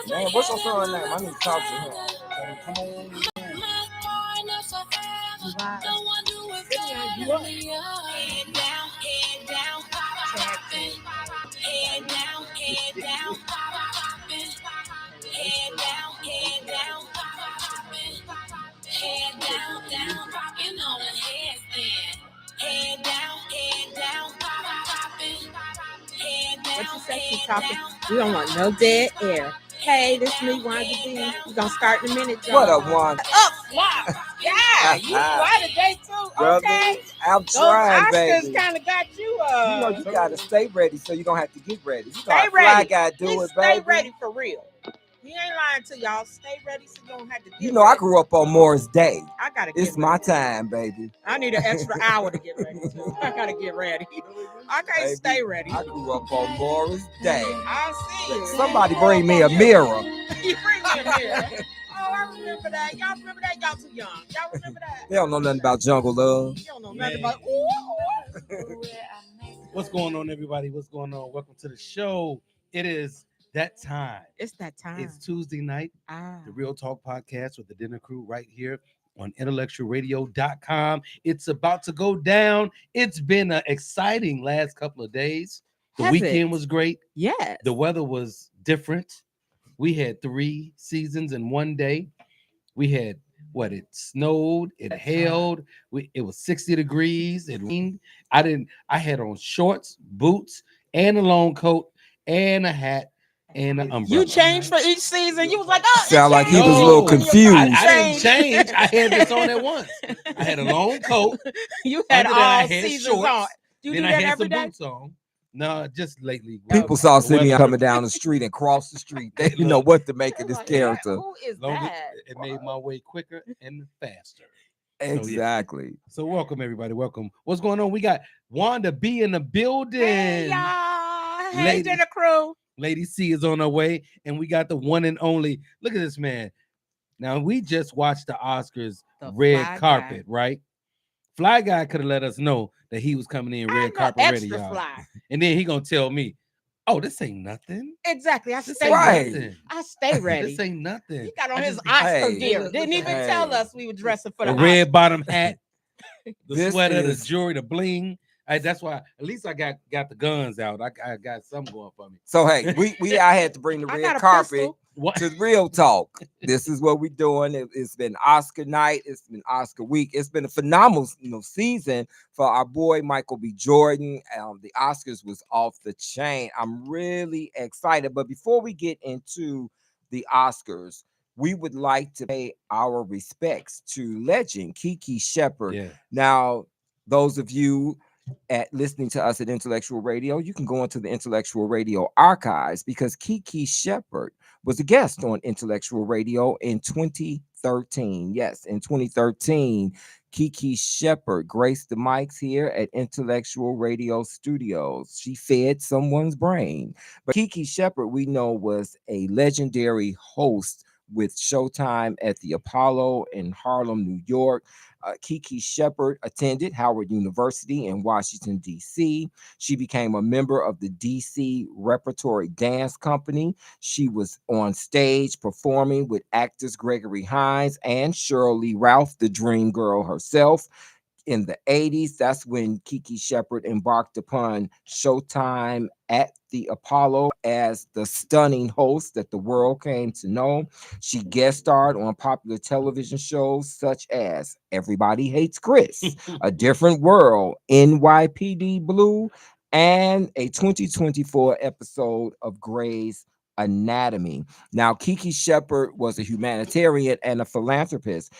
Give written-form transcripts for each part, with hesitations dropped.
Man, what's your son's name? I need to talk to him. Come on, man. What you say? Keep talking. We don't want no dead air. Hey, this is me, Wanda B. We're going to start in a minute, y'all. What up, Wanda? Up, flop. Yeah, you fly today, too. Brother, Okay. I'm trying, baby. Oscars kind of got you. You know, you got to stay ready so you don't have to get ready. You Stay know how ready. Fly Guy do it, Stay baby. ready for real. He ain't lying to y'all. Stay ready so you don't have to get You know, ready. I grew up on Morris Day. I got to get It's my time, baby. I need an extra hour to get ready, too. I got to get ready. I can't Baby, stay ready. I grew up on Morris Day. I see you. Somebody bring me a mirror. You bring me a mirror. Oh, I remember that. Y'all remember that? Y'all too young. Y'all remember that? They don't know nothing about Jungle Love. You don't know nothing about. What's going on, everybody? What's going on? Welcome to the show. It is that time. It's that time. It's Tuesday night. The Real Talk Podcast with the dinner crew right here on IntellectualRadio.com. It's about to go down. It's been an exciting last couple of days. The weekend was great. Yes. The weather was different. We had 3 seasons in one day. We had it snowed, it hailed, it was 60 degrees, it rained. I had on shorts, boots, and a long coat, and a hat, and an umbrella. You changed for each season. You was like, oh, sound like he was a little confused. I didn't change. I had this on at once. I had a long coat. You had all I had seasons shorts, on. You then do I that had every some day? boots on. No, just lately. People saw Simeon coming down the street and cross the street. They didn't know what to make of this character. Who is that? It made my way quicker and faster. Exactly. So welcome, everybody. Welcome. What's going on? We got Wanda B in the building. Hey, y'all. Hey, dinner crew. Lady C is on her way. And we got the one and only. Look at this man. Now, we just watched the Oscars red carpet, right? Fly Guy could have let us know that he was coming in red carpet ready, y'all. Fly. And then he gonna tell me, oh, this ain't nothing. Exactly. I stay ready. This ain't nothing. He got on his Oscar gear. Didn't even tell us we were dressing for the red bottom hat, the This sweater, is- the jewelry, the bling. That's why at least I got the guns out. I got something going for me. So hey, I had to bring the red carpet to Real Talk. This is what we're doing. It's been Oscar night. It's been Oscar week. It's been a phenomenal season for our boy Michael B. Jordan. The Oscars was off the chain. I'm really excited. But before we get into the Oscars, we would like to pay our respects to legend Kiki Shepard. Yeah. Now, those of you listening to us at Intellectual Radio, you can go into the Intellectual Radio archives because Kiki Shepard was a guest on Intellectual Radio in 2013. Yes, in 2013, Kiki Shepard graced the mics here at Intellectual Radio Studios. She fed someone's brain. But Kiki Shepard, we know, was a legendary host with Showtime at the Apollo in Harlem, New York. Kiki Shepard attended Howard University in Washington, D.C. She became a member of the D.C. Repertory Dance Company. She was on stage performing with actors Gregory Hines and Shirley Ralph, the Dream Girl herself. In the 80s, that's when Kiki Shepard embarked upon Showtime at the Apollo as the stunning host that the world came to know. She guest starred on popular television shows such as Everybody Hates Chris, A Different World, NYPD Blue, and a 2024 episode of Grey's Anatomy. Now, Kiki Shepard was a humanitarian and a philanthropist.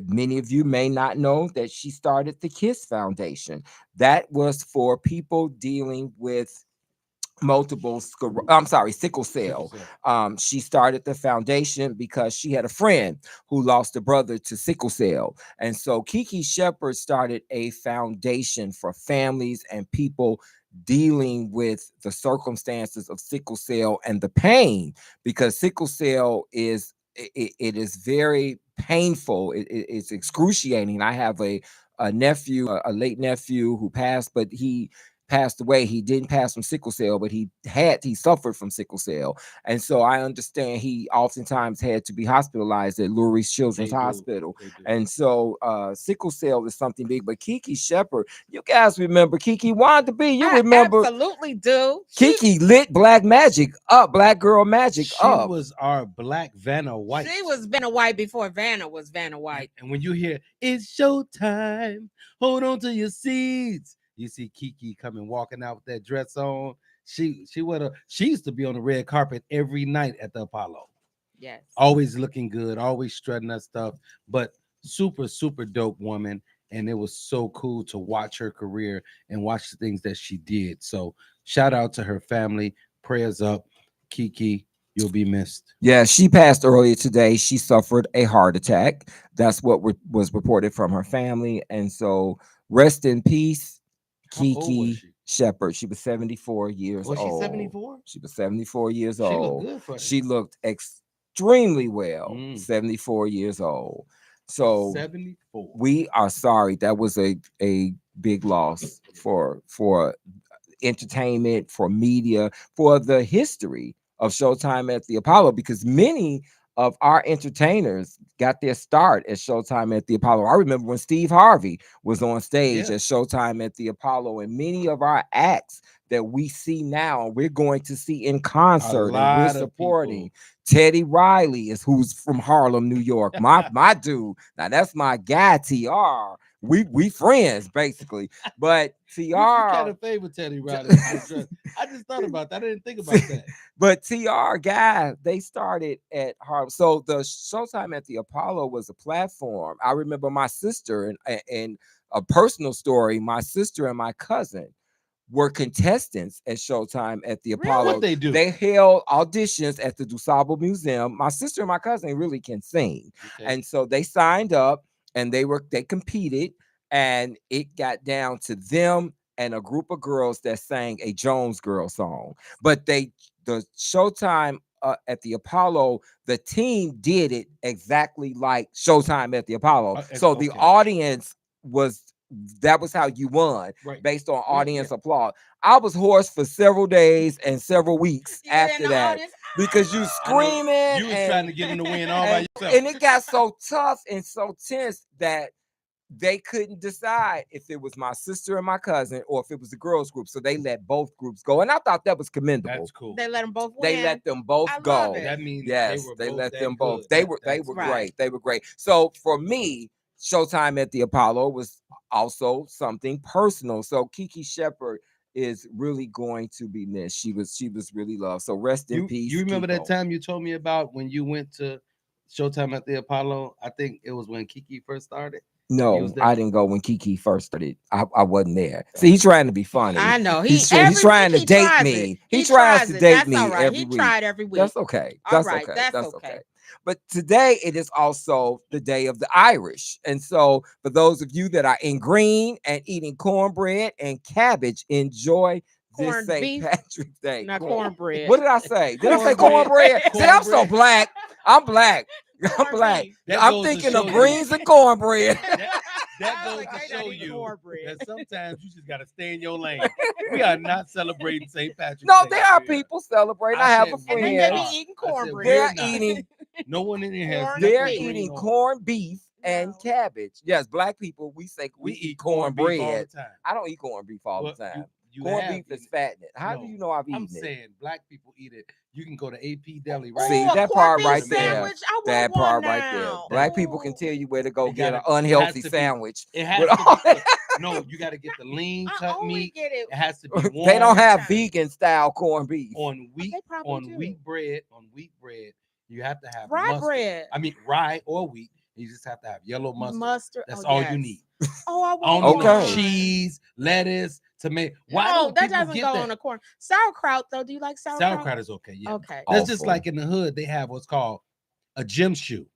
Many of you may not know that she started the KISS Foundation. That was for people dealing with sickle cell. She started the foundation because she had a friend who lost a brother to sickle cell. And so Kiki Shepard started a foundation for families and people dealing with the circumstances of sickle cell and the pain, because sickle cell is very painful. It's excruciating. I have a nephew, a late nephew who passed, but he passed away. He didn't pass from sickle cell, but he suffered from sickle cell. And so I understand he oftentimes had to be hospitalized at Lurie's Children's Hospital. They do. And so sickle cell is something big. But Kiki Shepard, you guys remember Kiki wanted to be. You remember absolutely do. Kiki lit Black Magic up, Black Girl Magic She up. was our Black Vanna White. She was Vanna White before Vanna was Vanna White. And when you hear it's showtime, hold on to your seats. You see Kiki coming walking out with that dress on. She used to be on the red carpet every night at the Apollo. Yes. Always looking good, always strutting that stuff, but super, super dope woman. And it was so cool to watch her career and watch the things that she did. So shout out to her family. Prayers up. Kiki, you'll be missed. Yeah, she passed earlier today. She suffered a heart attack. That's what was reported from her family. And so rest in peace, How old was Kiki she? Shepard. She was 74 years Was she old. 74? She was 74 years She looked old. good for her. She looked extremely well. Mm. 74 years old. So 74. we are sorry. That was a big loss for entertainment, for media, for the history of Showtime at the Apollo, because many of our entertainers got their start at Showtime at the Apollo. I remember when Steve Harvey was on stage at Showtime at the Apollo, and many of our acts that we see now, we're going to see in concert, and we're supporting. Teddy Riley who's from Harlem, New York. My dude. Now that's my guy, TR. We friends basically, but TR. You kind of favor Teddy Riley. I just thought about that. I didn't think about that. But TR guy, they started at Harlem. So the Showtime at the Apollo was a platform. I remember my sister and a personal story. My sister and my cousin were contestants at Showtime at the Apollo. What they do? They held auditions at the DuSable Museum. My sister and my cousin really can sing, and so they signed up. And they competed, and it got down to them and a group of girls that sang a Jones Girl song. But the Showtime at the Apollo, the team did it exactly like Showtime at the Apollo. So the audience that was how you won, based on audience applause. I was hoarse for several days and several weeks after that. Because you screaming, you was trying to get in the win all by yourself, and it got so tough and so tense that they couldn't decide if it was my sister and my cousin or if it was the girls group. So they let both groups go, and I thought that was commendable. That's cool. They let them both win. They let them both go. That means they let them both. They were great. They were great. So for me, Showtime at the Apollo was also something personal. So Kiki Shepard is really going to be missed. She was really loved. So rest in peace. You remember that time you told me about when you went to Showtime at the Apollo? I think it was when Kiki first started. No, I didn't go when Kiki first started. I wasn't there. See, he's trying to be funny. I know. He's trying to date me. He tries to date me every week. He tried every week. That's okay. That's okay. But today it is also the day of the Irish. And so for those of you that are in green and eating cornbread and cabbage, enjoy this St. Patrick's Day. Not cornbread. What did I say? Did I say cornbread? See, I'm so black. I'm black. I'm black. I'm thinking of greens and cornbread. That goes to show you that sometimes you just got to stay in your lane. We are not celebrating St. Patrick's Day. No, there are people celebrating. I have a friend. And they be eating cornbread. They're eating. No one in here has. They're eating corned beef and cabbage. Yes, black people, we say we eat cornbread. All the time. I don't eat corned beef all the time. Corned beef is fattening. How do you know I've eaten it? I'm saying black people eat it. You can go to AP Deli right See, now. that part right there. That part right there. Black people can tell you where to go get an unhealthy sandwich. It has to be. No, you got to get the lean cut meat. It has to be warm. They don't have vegan style corned beef. On wheat bread, you have to have rye mustard. bread. I mean, rye or wheat. You just have to have yellow mustard. That's all you need. Oh, I want no cheese, lettuce, tomato. Why don't that doesn't go on the corn. Sauerkraut, though. Do you like sauerkraut? Sauerkraut is okay. Yeah. Okay. That's just like in the hood. They have what's called a gym shoe.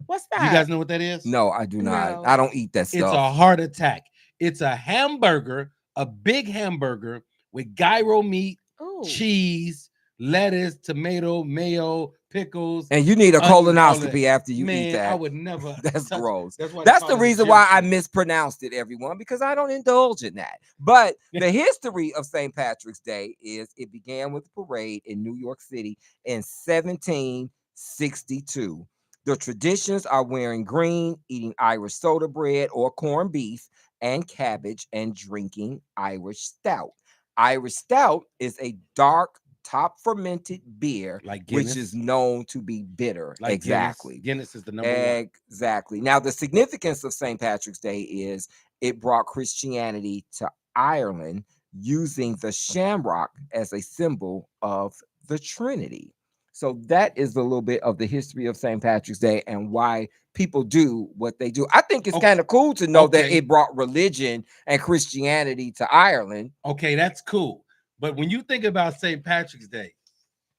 What's that? You guys know what that is? No, I do not. No. I don't eat that stuff. It's a heart attack. It's a hamburger, a big hamburger with gyro meat, cheese, lettuce, tomato, mayo, pickles. And you need a onions, all colonoscopy that. after you Man, eat that. I would never. That's touch- gross. That's why. That's the reason why I mispronounced it, everyone, because I don't indulge in that. But the history of St. Patrick's Day is it began with a parade in New York City in 1762. The traditions are wearing green, eating Irish soda bread or corned beef and cabbage, and drinking Irish stout. Irish stout is a dark, top fermented beer, like which Guinness. is known to be bitter. Like exactly. Guinness is the number one. Exactly. Now, the significance of St. Patrick's Day is it brought Christianity to Ireland using the shamrock as a symbol of the Trinity. So that is a little bit of the history of St. Patrick's Day and why people do what they do. I think it's kind of cool to know that it brought religion and Christianity to Ireland. Okay, that's cool. But when you think about St. Patrick's Day,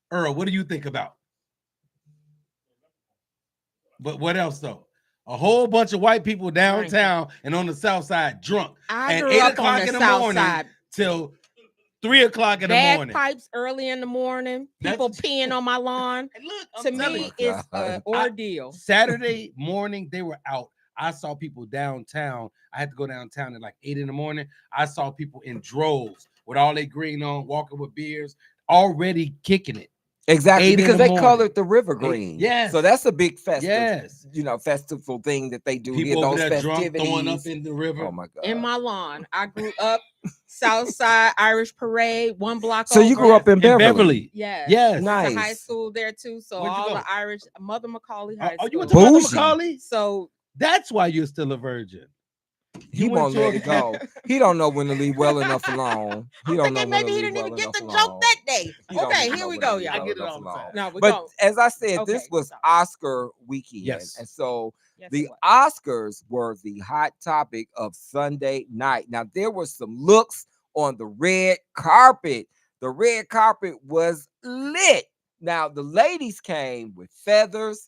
Earl, what do you think about? But what else though? A whole bunch of white people downtown and on the south side drunk. And 8 o'clock in the morning till 3 o'clock in the morning. Bagpipes early in the morning. People peeing on my lawn. Look, to me, it's an ordeal. Saturday morning, they were out. I saw people downtown. I had to go downtown at like 8 in the morning. I saw people in droves with all their green on, walking with beers, already kicking it. Exactly, because they colored the river green. Yes. So that's a big festive, yes, festival thing that they do. People over those there drunk, festivities. throwing up in the river. Oh my God. In my lawn. I grew up Southside Irish Parade, 1 block So over. you grew up in Beverly? Yes. Yes. Nice. High school there too. So all the Irish, Mother Macaulay High School. Oh, you went to Mother Macaulay? So that's why you're still a virgin. He won't let it go. He don't know when to leave well enough alone. He don't know maybe he didn't even get the joke that day. Okay, here we go, y'all. I get it all the time. No, but as I said, this was Oscar weekend. Yes. And so the Oscars were the hot topic of Sunday night. Now, there were some looks on the red carpet. The red carpet was lit. Now, the ladies came with feathers.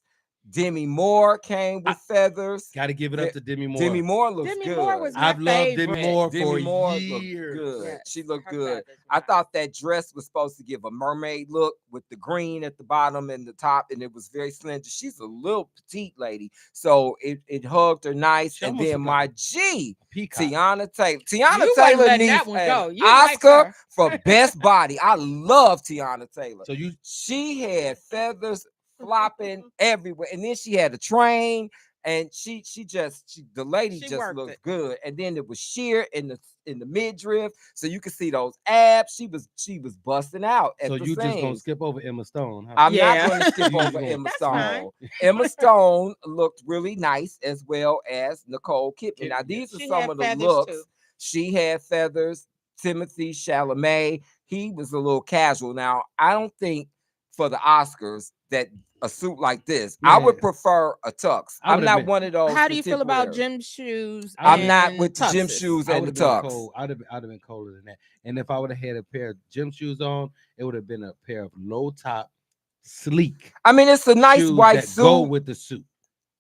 Demi Moore came with feathers. Got to give it up to Demi Moore. Demi Moore looks good. Demi Moore was my I've loved Demi Moore Demi Moore years. looked good. Yes, she looked good. I thought that dress was supposed to give a mermaid look with the green at the bottom and the top, and it was very slender. She's a little petite lady, so it hugged her nice. And then my G, Tiana Taylor. Tiana Taylor needs an Oscar for best body. I love Tiana Taylor. So she had feathers flopping everywhere, and then she had a train, and the lady just looked good. And then it was sheer in the midriff, so you could see those abs. She was busting out at so the you seams. just gonna skip over Emma Stone, huh? I'm not gonna skip over Emma Stone. Emma Stone looked really nice, as well as Nicole Kidman. Now these are some of the looks too. She had feathers. Timothy Chalamet, he was a little casual. Now I don't think for the Oscars that a suit like this, I would prefer a tux. I'm not one of those. How do you feel about gym shoes? I'm not with the gym shoes and the tux. I'd have been colder than that. And if I would have had a pair of gym shoes on, it would have been a pair of low top, sleek. I mean, it's a nice white suit. Go with the suit.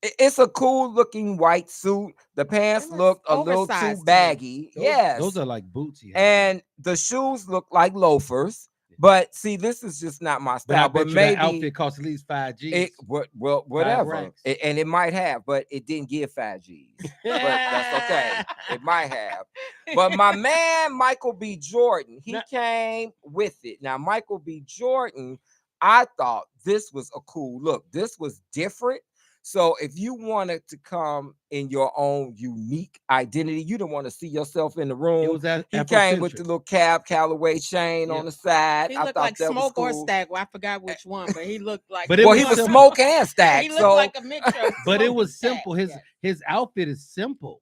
It's a cool looking white suit. The pants looked a little too baggy. Yes, those are like boots. And the shoes look like loafers. But see, this is just not my style. But maybe that outfit costs at least 5 G's. Well, whatever. And it might have, but it didn't give 5 G's. But that's okay. It might have. But my man, Michael B. Jordan, he came with it. Now, Michael B. Jordan, I thought this was a cool look. This was different. So if you wanted to come in your own unique identity, you didn't want to see yourself in the room. He came with the little Callaway chain on the side. He looked like Smoke or Stack. Well, I forgot which one, but he looked like. He was Smoke and Stack. He looked like a mixture. But it was simple. His outfit is simple.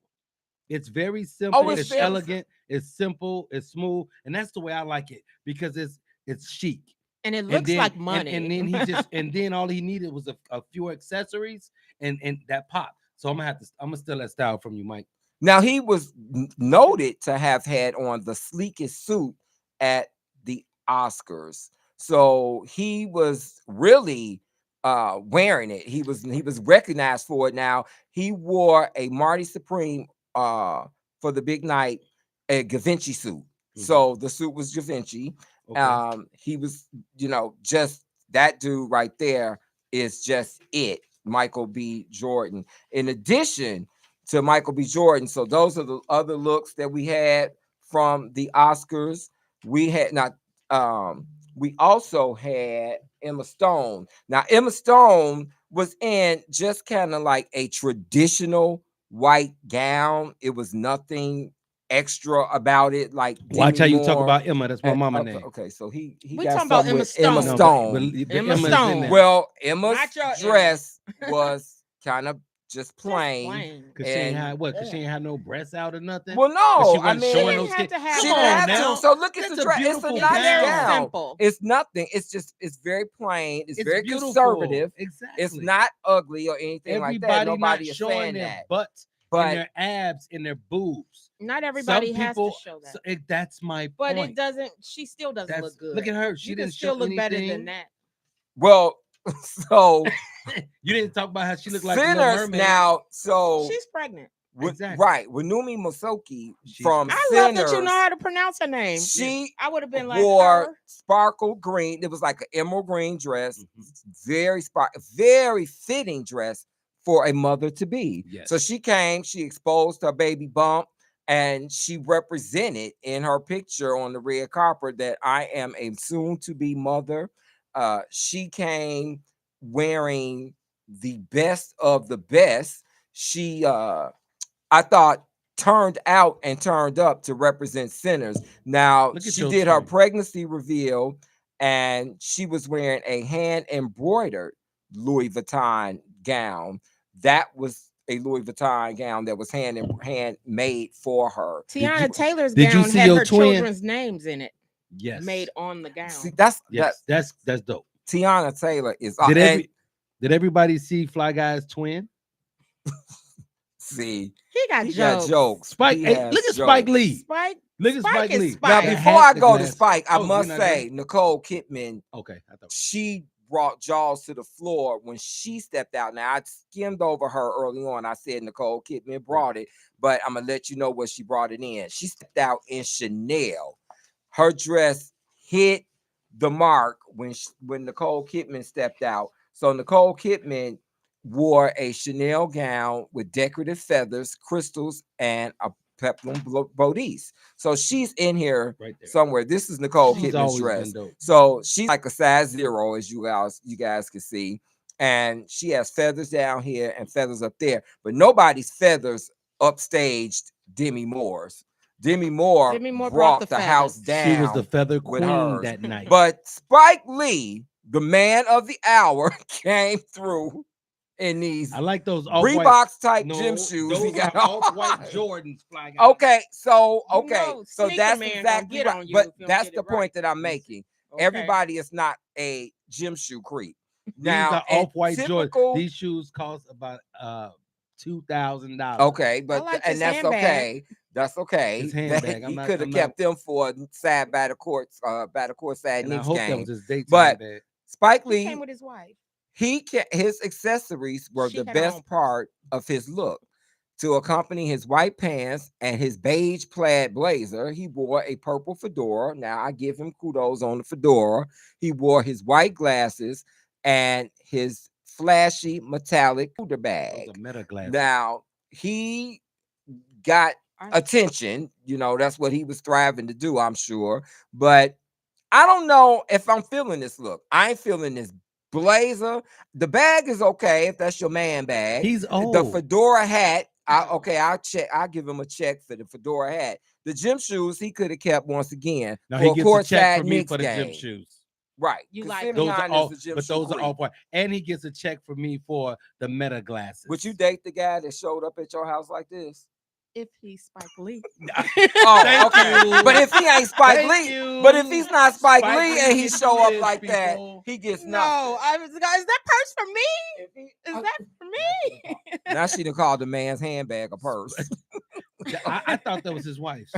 It's very simple. It's elegant. It's simple. It's smooth, and that's the way I like it because it's chic. And it looks like money. And then then all he needed was a few accessories and that pop. So I'm gonna steal that style from you, Mike. Now he was noted to have had on the sleekest suit at the Oscars. So he was really wearing it. He was recognized for it. Now he wore a Marty Supreme for the big night, a Givenchy suit. So the suit was Givenchy. He was, just that dude right there is just it. Michael B. Jordan. In addition to Michael B. Jordan, so those are the other looks that we had from the Oscars. We had not. We also had Emma Stone. Now Emma Stone was in just kind of like a traditional white gown. It was nothing extra about it. Like Watch how Demi you talk Moore. about Emma. That's my mama Okay, name. okay, so he We got talking about something Emma with Emma Stone. Stone. But Emma Emma's Stone. in there. Well, Emma's Not your Emma. dress was kind of just plain. plain. Cause she ain't and- had what? Cause she ain't had no breasts out or nothing. Well, But no, she I wasn't mean, showing She no didn't have skin. to have she Come that. on had now. to. So look at That's the a dress. It's a beautiful nice Very gown. simple. It's nothing. It's very plain. It's very beautiful. conservative. Exactly. It's not ugly or anything like that. Everybody Nobody not is showing saying their that. butts But and their abs and their boobs. Not everybody Some has people, to show that. that's my But point. it doesn't. She still doesn't look good. Look at her. She You can didn't still show look better anything. than that. well, so You didn't talk about how she looked like the Little Sinners Mermaid. now. So She's pregnant. Exactly. right, Winumi Mosoki She's from I Sinners. love that you know how to pronounce her name. She I would have been like wore her. sparkle green. It was like an emerald green dress, Mhm. very fitting dress for a mother to be. Yes. So she came, she exposed her baby bump, and she represented in her picture on the red carpet that I am a soon-to-be mother. She came wearing the best of the best. She, I thought, turned out and turned up to represent Sinners. Now, Look at she your did her twin. pregnancy reveal, and she was wearing a hand embroidered Louis Vuitton gown. That was a Louis Vuitton gown that was hand made for her. Tiana Taylor's did you gown see had your her twin? children's names in it, Yes. made on the gown. See, that's Yes. That's dope. Tiana Taylor is. Did everybody see Fly Guy's twin? See, He got he jokes. got jokes. Spike. He Hey, has look at jokes. Spike Lee. Spike. Look at Spike Spike is Lee. Spike. Now, The before hat, I the go to glasses. Spike, I Oh, must you're not say done? Nicole Kidman. Okay, I thought. She brought Jaws to the floor when she stepped out. Now I skimmed over her early on. I said Nicole Kidman brought it, but I'm gonna let you know what she brought it in. She stepped out in Chanel. Her dress hit the mark when Nicole Kidman stepped out. So Nicole Kidman wore a Chanel gown with decorative feathers, crystals, and a peplum bodice. So she's in here Right there. somewhere. This is Nicole She's Kidman's always dress. been dope. So she's like a size 0, as you guys can see. And she has feathers down here and feathers up there. But nobody's feathers upstaged Demi Moore's. Demi Moore brought brought the the house feathers. down. She was the feather with queen hers. that night. But Spike Lee, the man of the hour, came through in these I like those off-white. Reeboks type No, gym shoes. Those he got are on. off-white Jordans. Fly Guy. Okay, so You okay, know, so Sneaker that's Man gonna exactly get right. on you But if you don't that's get the it point right. that I'm making. Okay. Everybody is not a gym shoe creep. These Now, are off-white typical- Jordans. These shoes cost about $2,000. Okay, but like and his that's handbag. okay. That's okay. His handbag. He could have kept them for side by the court side And I Knicks hope that game. was his daytime But bag. Spike He Lee, came with his wife. his accessories were She the had her own best part of his look. To accompany his white pants and his beige plaid blazer, he wore a purple fedora. Now I give him kudos on the fedora. He wore his white glasses and his flashy metallic shoulder bag. Those are meta glasses. Now he got attention. That's what he was striving to do, I'm sure. But I don't know if I'm feeling this look. I ain't feeling this blazer. The bag is okay if that's your man bag. He's old. The fedora hat. I'll check. I'll give him a check for the fedora hat. The gym shoes he could have kept once again. Now for he a gets a check courtside for me Knicks for the game. gym shoes. Right. You 'cause like Those are Simeon all, is a gym but shoe those are creep. all part. And he gets a check for me for the meta glasses. Would you date the guy that showed up at your house like this? If he's Spike Lee. Oh, Thank okay. you. But if he ain't Spike Thank Lee, you. but if he's not Spike Spike Lee Lee and he gets show up this, like people. that, he gets No, nothing. is that purse for me? Is that for me? Now she done called the man's handbag a purse. I thought that was his wife's.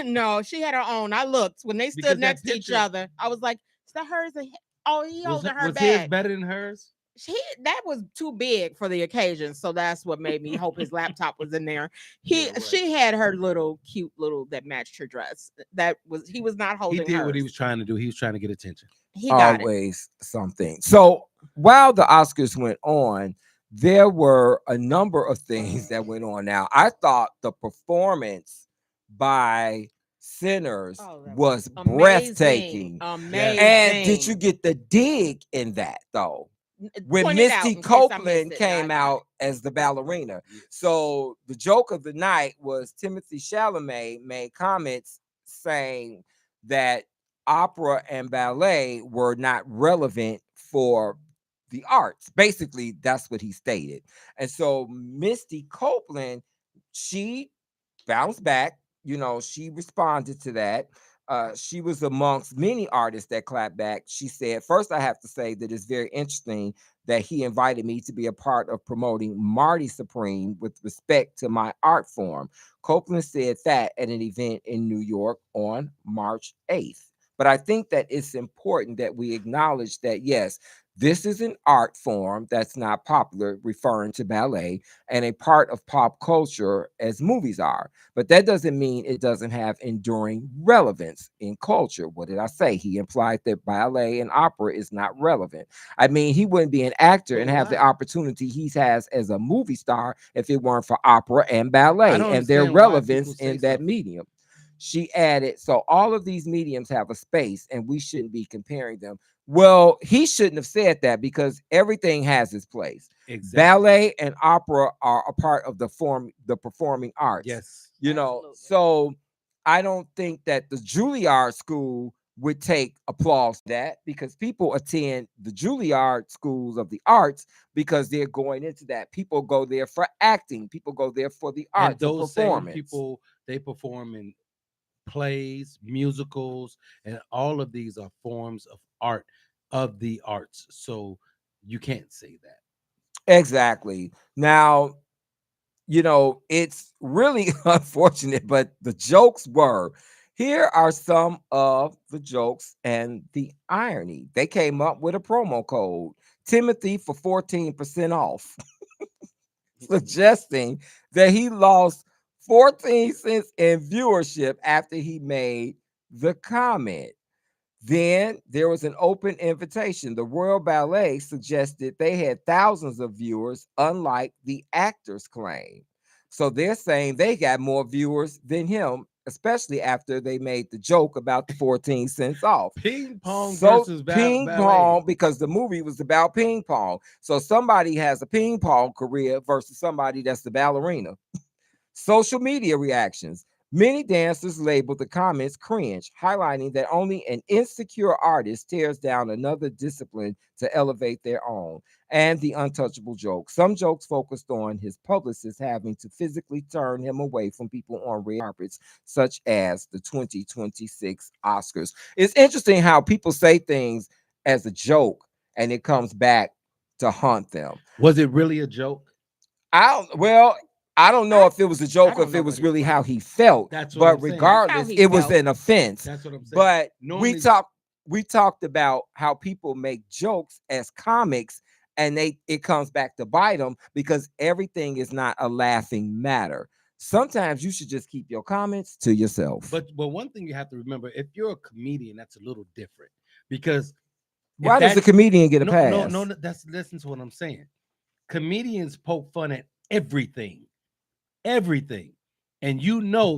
No, she had her own. I looked when they stood Because that next to each picture- other. I was like, is that hers? Oh, he holding her Was bag. his better than hers? that was too big for the occasion, so that's what made me hope his laptop was in there. Yeah, right. She had her little cute little that matched her dress. That was he was not He holding did what he hers. was trying to do. He was trying to get attention. He got it. Always something. So while the Oscars went on, there were a number of things that went on. Now, I thought the performance by Sinners Oh, that was was amazing. breathtaking. And did you Amazing. get the dig in that though? When Point it out Misty in case I missed Copeland it. came I got out as the ballerina. So the joke of the night was Timothy Chalamet made comments saying that opera and ballet were not relevant for the arts. Basically, that's what he stated. And so Misty Copeland, she bounced back. She responded to that. She was amongst many artists that clapped back. She said, first, I have to say that it's very interesting that he invited me to be a part of promoting Marty Supreme with respect to my art form. Copeland said that at an event in New York on March 8th. But I think that it's important that we acknowledge that, yes, this is an art form that's not popular, referring to ballet, and a part of pop culture as movies are. But that doesn't mean it doesn't have enduring relevance in culture. What did I say? He implied that ballet and opera is not relevant. I mean, he wouldn't be an actor and have the opportunity he has as a movie star if it weren't for opera and ballet and their relevance in that medium. She added, so all of these mediums have a space and we shouldn't be comparing them. Well, he shouldn't have said that because everything has its place. Exactly. Ballet and opera are a part of the performing arts. Yes. So I don't think that the Juilliard school would take applause for that, because people attend the Juilliard schools of the arts because they're going into that. People go there for acting. People go there for the arts of those same performance. people, they perform in plays, musicals, and all of these are forms of art, of the arts. So you can't say that. Exactly. Now, it's really unfortunate, but the jokes were. Here are some of the jokes and the irony. They came up with a promo code, Timothy for 14% off, suggesting that he lost 14 cents in viewership after he made the comment. Then there was an open invitation. The Royal Ballet suggested they had thousands of viewers, unlike the actors claim. So they're saying they got more viewers than him, especially after they made the joke about the 14 cents off. Ping pong So versus ping ballet. pong, because the movie was about ping pong. So somebody has a ping pong career versus somebody that's the ballerina. Social media reactions. Many dancers labeled the comments cringe, highlighting that only an insecure artist tears down another discipline to elevate their own. And the untouchable joke. Some jokes focused on his publicist having to physically turn him away from people on red carpets, such as the 2026 Oscars. It's interesting how people say things as a joke and it comes back to haunt them. Was it really a joke? I don't know if it was a joke or if it was really how he felt. That's what but I'm saying. regardless, it was an offense. That's what I'm saying. But Normally, we talked about how people make jokes as comics, and it comes back to bite them because everything is not a laughing matter. Sometimes you should just keep your comments to yourself. But one thing you have to remember, if you're a comedian, that's a little different, because why does the comedian get a pass? No, listen to what I'm saying. Comedians poke fun at everything. And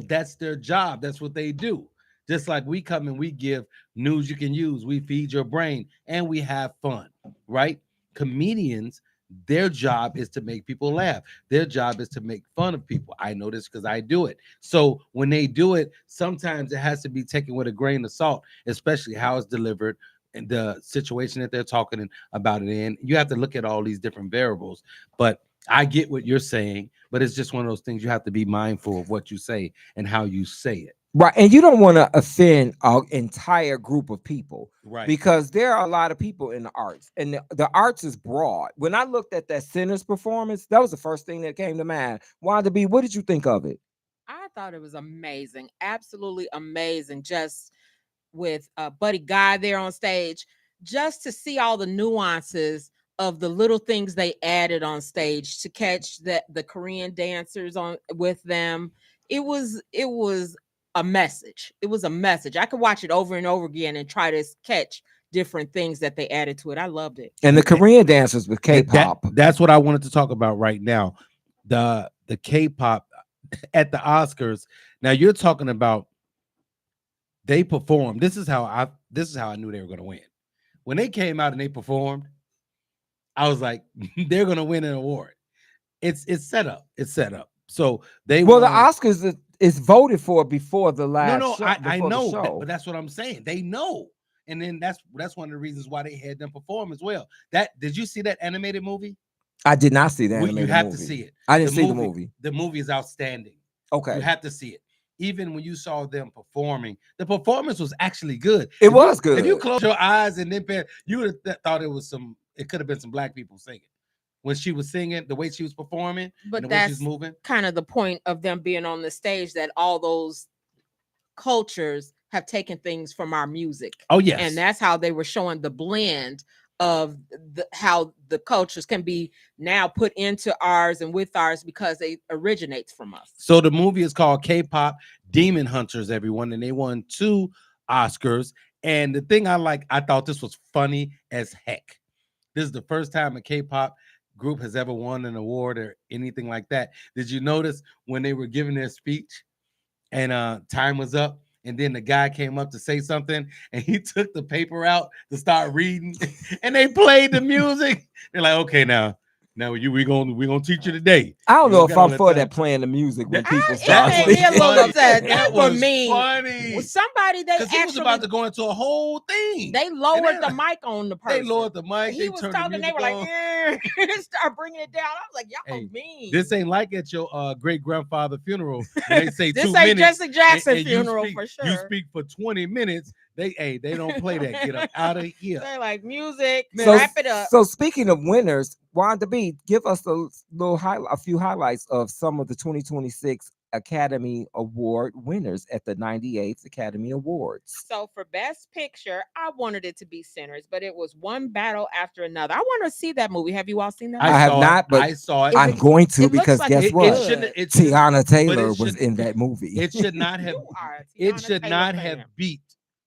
that's their job. That's what they do. Just like we come and we give news you can use, we feed your brain, and we have fun, right? Comedians, their job is to make people laugh. Their job is to make fun of people. I know this because I do it. So when they do it, sometimes it has to be taken with a grain of salt, especially how it's delivered and the situation that they're talking about it in. You have to look at all these different variables. But I get what you're saying, but it's just one of those things you have to be mindful of what you say and how you say it. Right. And you don't want to offend an entire group of people. Right. Because there are a lot of people in the arts, and the arts is broad. When I looked at that Sinners performance, that was the first thing that came to mind. Wanda B, what did you think of it? I thought it was amazing. Absolutely amazing. Just with Buddy Guy there on stage, just to see all the nuances of the little things they added on stage to catch the Korean dancers on with them. It was a message. It was a message. I could watch it over and over again and try to catch different things that they added to it. I loved it. And the Korean dancers with K-pop. That's what I wanted to talk about right now. The K-pop at the Oscars. Now you're talking about they performed. This is how I knew they were going to win. When they came out and they performed, I was like, they're going to win an award. It's set up. It's set up. So they the Oscars is voted for before the last. No, show, I know, show. but that's what I'm saying. They know, and then that's one of the reasons why they had them perform as well. Did you see that animated movie? I did not see the animated movie. You have to see it. I didn't see the movie. The movie is outstanding. Okay, you have to see it. Even when you saw them performing, the performance was actually good. It was good. If you close your eyes and then you would have thought it could have been some black people singing. When she was singing, the way she was performing, but and the way she was moving. Kind of the point of them being on the stage, that all those cultures have taken things from our music. Oh, yes. And that's how they were showing the blend of how the cultures can be now put into ours and with ours because they originates from us. So the movie is called K-Pop Demon Hunters, everyone, and they won 2 Oscars. And the thing I thought this was funny as heck. This is the first time a K-pop group has ever won an award or anything like that. Did you notice when they were giving their speech and time was up, and then the guy came up to say something and he took the paper out to start reading and they played the music? They're like, okay, now we're gonna teach you today. I don't know if I'm for that playing the music when people start. It made me a little upset. That was for me. Funny. Well, somebody they actually was about to go into a whole thing. They lowered the mic on the person. They lowered the mic. He was talking. They were like, start bringing it down. I was like, y'all mean. This ain't like at your great grandfather funeral. They say this 2 ain't minutes. Jesse Jackson and funeral speak, for sure. You speak for 20 minutes. They don't play that. Get up out of here. They're like music. So, wrap it up. So speaking of winners, Wanda B, give us a few highlights of some of the 2026 Academy Award winners at the 98th Academy Awards. So for Best Picture, I wanted it to be Sinners, but it was one battle after another. I want to see that movie. Have you all seen that? I have not, but I saw it. I'm going to because guess what? Tiana Taylor was in that movie. It should not have. It should not have beat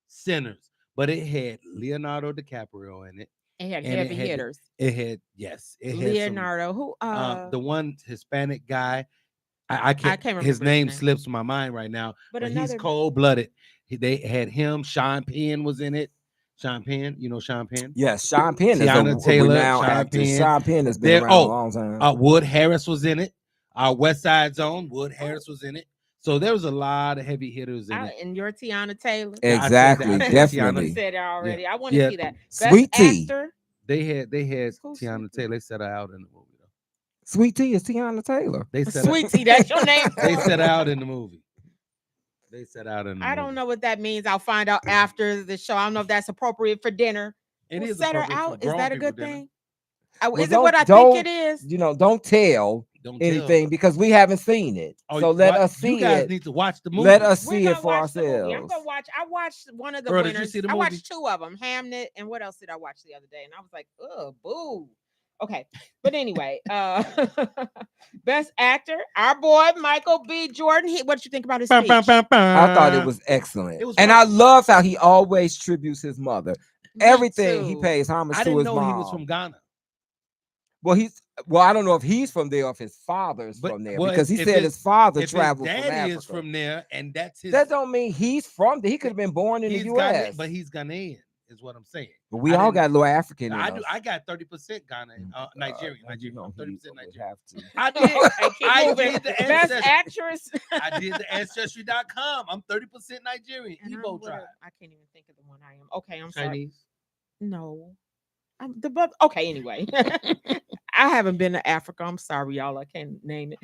Sinners, but it had Leonardo DiCaprio in it. It had heavy hitters. It had Leonardo, who the one Hispanic guy. I can't remember his name. Slips my mind right now, but he's cold-blooded. They had him. Sean Penn was in it. Sean Penn, you know Sean Penn? Yes, Sean Penn Tiana is Taylor, Sean Penn. Sean Penn has been around a long time. Wood Harris was in it. West Side Zone, Wood Harris was in it. So there was a lot of heavy hitters in it. And you're Tiana Taylor. Exactly, definitely. You said it already. I want to see that. Sweet Tea. They had Tiana Taylor. They set her out in the movie. Sweet Tea is Tiana Taylor. Sweet Tea, that's your name. They set out in the movie. I don't know what that means. I'll find out after the show. I don't know if that's appropriate for dinner. It is set her out. Is that a good thing? Is it well, what I think it is? Don't tell anything because we haven't seen it. So let us see it. You guys need to watch the movie. Let us see it for ourselves. I'm gonna watch. I watched one of the Bro, winners. Did you see the movie? I watched 2 of them. Hamnet and what else did I watch the other day? And I was like, oh, boo. Okay, but anyway, Best Actor, our boy Michael B. Jordan. What did you think about his speech? I thought it was excellent, I love how he always tributes his mother. Everything he pays homage to his mom. I didn't know he was from Ghana. Well, I don't know if he's from there or if his father's from there because he said his father traveled from Africa. Is from there, and that's his. That don't mean he's from there. He could have been born in the U.S., but he's Ghanaian. Is what I'm saying. But we all got a little African in us. I got 30% Ghana, Nigerian. I'm 30% Nigerian. I did the Best Actress. I did the Ancestry.com. I'm 30% Nigerian. Igbo tribe. I can't even think of the one I am. Okay, I'm Chinese. Sorry. No. Okay, anyway. I haven't been to Africa. I'm sorry, y'all. I can't name it.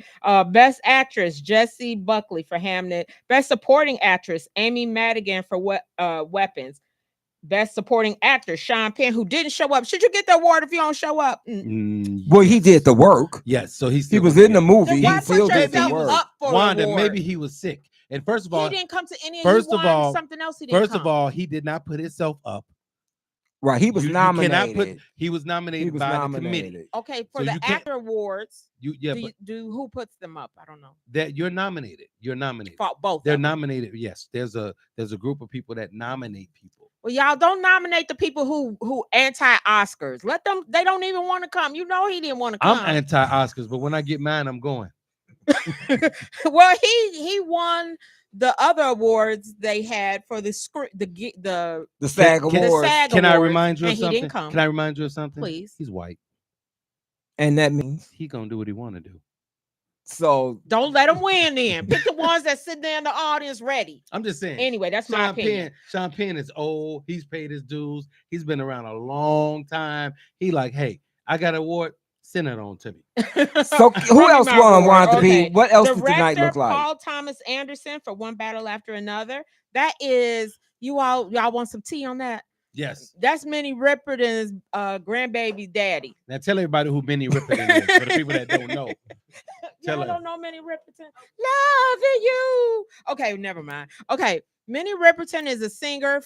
Best Actress, Jessie Buckley for Hamnet. Best Supporting Actress, Amy Madigan for Weapons. Best Supporting Actor, Sean Penn, who didn't show up. Should you get the award if you don't show up? Well, he did the work. Yes, so he was in the movie. He still did the work. Wanda, maybe he was sick. And first of all, he didn't come to any. Something else. He didn't. First of all, he did not put himself up. Right. He was You cannot nominated. put. He was He nominated was by the nominated. committee. Okay, for So the you can't- actor awards, Yeah, do, but who puts them up? I don't know. that you're nominated. You're nominated. For both. They're of them. nominated. Yes, there's a group of people that nominate people. Well, y'all don't nominate the people who anti-Oscars. Let them. They don't even want to come. You know he didn't want to come. I'm anti-Oscars, but when I get mine, I'm going. Well, he won the other awards they had for the script, the SAG Can- Awards. SAG Can I Awards, remind you of and he something? didn't come. Can I remind you of something? Please. He's white. And that means He gonna do what he want to do. so Don't let them win. Then pick the ones that sit there in the audience ready. I'm just saying. Anyway, that's my opinion. Sean Penn is old. He's paid his dues. He's been around a long time. He like, hey, I got an award. Send it on to me. So who Bring else me my won? award. Wanted to be? Okay. What else did the night Director look like? Paul Thomas Anderson for One Battle After Another. That is y'all want some tea on that? Yes. That's Minnie Riperton's grandbaby daddy. Now tell everybody who Minnie Riperton is for the people that don't know. Tell Y'all her. don't know Minnie Riperton. Loving you. Okay, never mind. Okay, Minnie Riperton is a singer.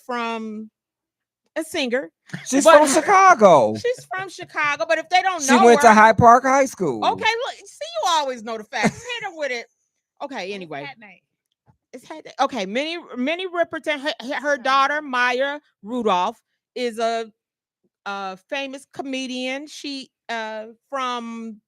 She's But- from Chicago. She's from Chicago, but if they don't She know went her, to Hyde Park High School. okay, look, see, you always know the facts. Hit her with it. Okay, anyway. It's okay. Minnie Riperton, her daughter Maya Rudolph is a famous comedian. She from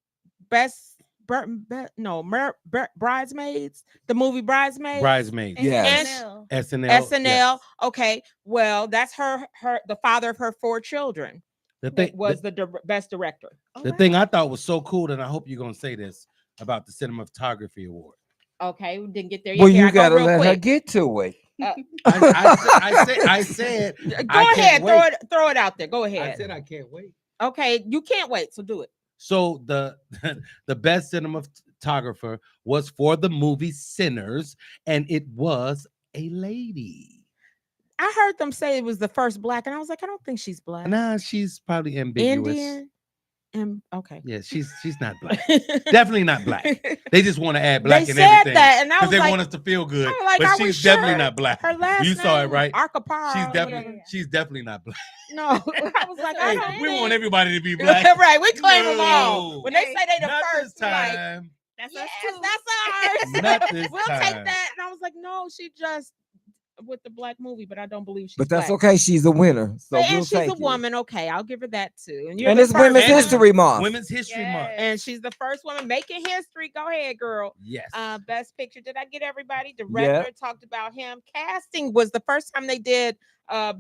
Bridesmaids, the movie Bridesmaids. Bridesmaids. Yes. SNL. SNL. Yes. Okay, well, that's her the father of her 4 children. The thing Was the best director. the thing I thought was so cool, and I hope you're gonna say this about the cinematography award. Okay, we didn't get there. Well, Here you I go gotta real let her quick. get to it. I said Go I ahead, can't wait. throw it out there. Go I ahead. said I can't wait. Okay, you can't wait, so do it. So the best cinematographer was for the movie Sinners, and it was a lady. I heard them say it was the first black, and I was like, I don't think she's black. Nah, she's probably ambiguous. Indian. Okay. Yeah, she's not black. Definitely not black. They just want to add black They in said everything that, and I because was they like, want us to feel good. I'm like, But are we she's definitely sure? not black. Her last You saw it, name, right? Arcapara. She's definitely not black. No, I was like, I Hey, don't we think- want everybody to be black. Right, we claim them all. No. When they say they the Not first, this we're like, time. yes, that's ours. Not this We'll time. take that. And I was like, no, she just with the black movie, but I don't believe she's But that's black. okay. She's a winner. So And we'll she's take a it. woman. Okay, I'll give her that too. And, you're And the it's first Women's woman. History Month. Women's History Month. And she's the first woman making history. Go ahead, girl. Yes. Best picture. Did I get everybody? Director talked about him. Casting was the first time they did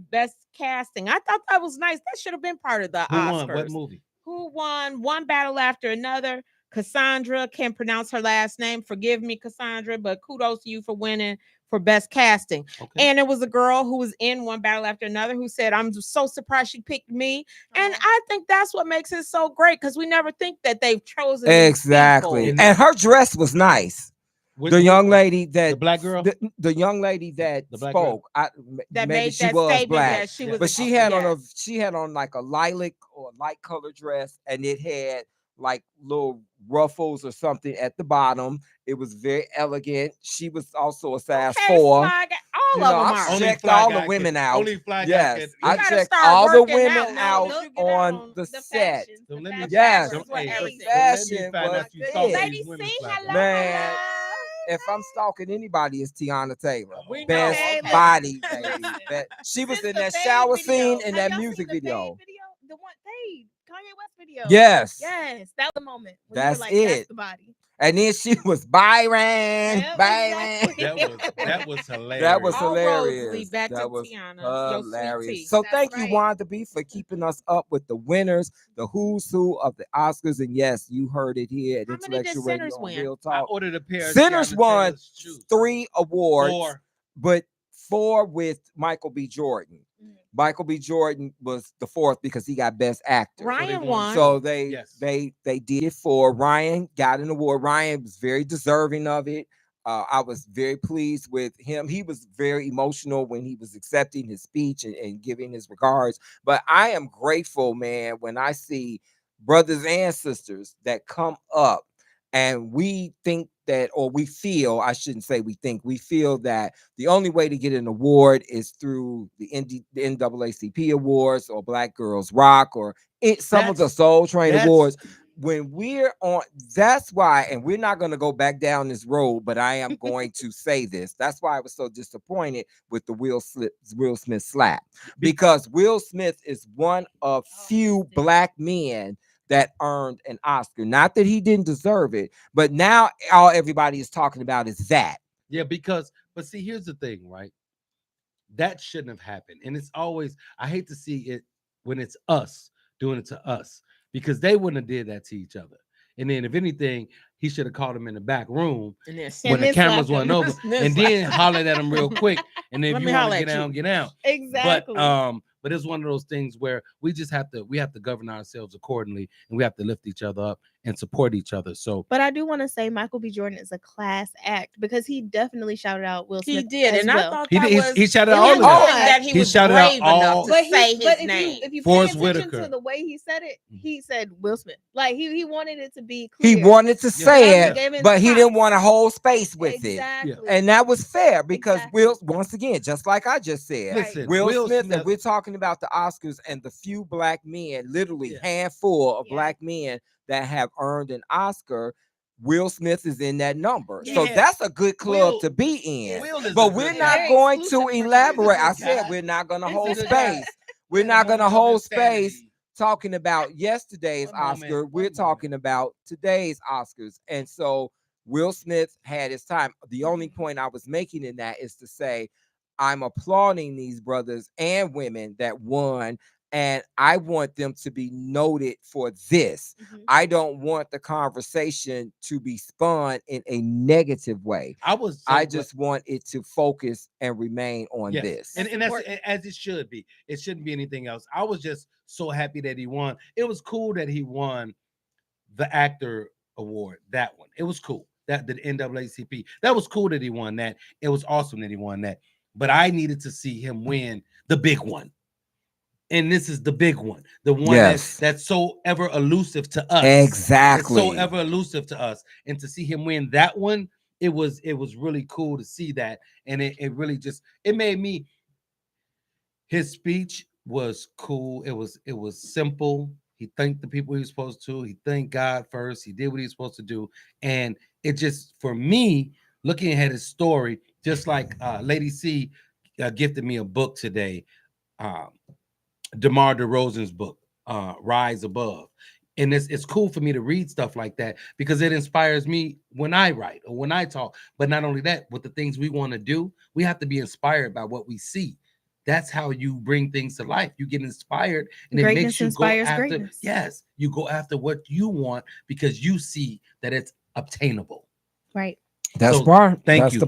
best casting. I thought that was nice. That should have been part of the Who Oscars. won? What movie? Who won One Battle After Another? Cassandra can't pronounce her last name. Forgive me, Cassandra, but kudos to you for winning for best casting. Okay. And it was a girl who was in One Battle After Another who said, I'm just so surprised she picked me. And I think that's what makes it so great because we never think that they've chosen these Exactly. people. And her dress was nice. The young lady that the black girl, the young lady that The black girl? spoke, that maybe made she that was statement black, that she was, but she had yes. on like a lilac or light colored dress, and it had like little ruffles or something at the bottom. It was very elegant. She was also a size 4. Fly guy. All You of know, them I are. Only checked fly all guy the women can- out. only fly guy Yes, can- I You gotta checked start all the working women out. out Look it on the set. Don't let me- Yes, That's what Hey, everything. don't let me fashion find was out you stalking big. these Ladies, women, sing fly hello. guy. Man, if I'm stalking anybody, it's Tiana Taylor. We know. Best Okay, body, listen. baby. She was Since in the that Fade shower video. scene in Have that y'all music seen the video. Fade video? The one Fade, Kanye West video. Yes. Yes, that was the moment. When That's you were like, it. That's the body. And then she was Byron. Yep, Byron. exactly. That was hilarious. That was All roads hilarious. lead back That to was Tiana, your sweet tea. hilarious. So That's thank you, right. Wanda B, for keeping us up with the winners, the who's who of the Oscars. And yes, you heard it here at How many did Intellectual Radio Sinners on win? Real I Talk. ordered a pair of Sinners Tiana won Taylor's shoes. 3 awards, 4. but 4 with Michael B. Jordan. Michael B. Jordan was the 4th because he got Best Actor. Ryan won. won. So they Yes. they did it for Ryan, got an award. Ryan was very deserving of it. I was very pleased with him. He was very emotional when he was accepting his speech and giving his regards. But I am grateful, man, when I see brothers and sisters that come up And we think that, or we feel, I shouldn't say we think, we feel that the only way to get an award is through the NAACP awards or Black Girls Rock or some of the Soul Train awards. When we're on, that's why, and we're not going to go back down this road, but I am going to say this. That's why I was so disappointed with the Will Smith slap, because Will Smith is one of few Black men that earned an Oscar. Not that he didn't deserve it, but now all everybody is talking about is that. Yeah, but see, here's the thing, right? That shouldn't have happened. And it's always, I hate to see it when it's us doing it to us, because they wouldn't have did that to each other. And then if anything, he should have called him in the back room when the cameras weren't over, and then hollered at him real quick. And then if you want to get out. Exactly. But it's one of those things where we have to govern ourselves accordingly, and we have to lift each other up and support each other. So, but I do want to say Michael B. Jordan is a class act, because he definitely shouted out Will Smith. He did, and well. I thought he shouted out all of that he was shouted brave out enough all. to say his name. If you pay Forrest attention Whitaker. to the way he said it, he said Will Smith. Like he wanted it to be clear. He wanted to say Gave him it, but he props. didn't want to hold space with Exactly. it. And that was fair, because Exactly. Will, once again, just like I just said, Listen, Will Smith, and we're talking about the Oscars and the few Black men, literally handful of Black men that have earned an Oscar. Will Smith is in that number. So that's a good club to be in. But we're not going to elaborate. I said we're not going to hold space. We're not going to hold space talking about yesterday's Oscar. We're talking about today's Oscars. And so Will Smith had his time. The only point I was making in that is to say, I'm applauding these brothers and women that won, and I want them to be noted for this. I don't want the conversation to be spun in a negative way. I just want it to focus and remain on this. And that's as it should be. It shouldn't be anything else. I was just so happy that he won. It was cool that he won the actor award, that one. It was cool. That the NAACP. That was cool that he won that. It was awesome that he won that. But I needed to see him win the big one. And this is the big one, the one that's so ever elusive to us. Exactly. It's so ever elusive to us. And to see him win that one, it was really cool to see that. And it really just, it made me, his speech was cool. It was simple. He thanked the people he was supposed to. He thanked God first. He did what he was supposed to do. And it just, for me, looking at his story, just like Lady C gifted me a book today, DeMar DeRozan's book, Rise Above. And it's cool for me to read stuff like that, because it inspires me when I write or when I talk. But not only that, with the things we want to do, we have to be inspired by what we see. That's how you bring things to life. You get inspired, and greatness it makes you inspires go after. Greatness. Yes, you go after what you want because you see that it's obtainable. Right. That's the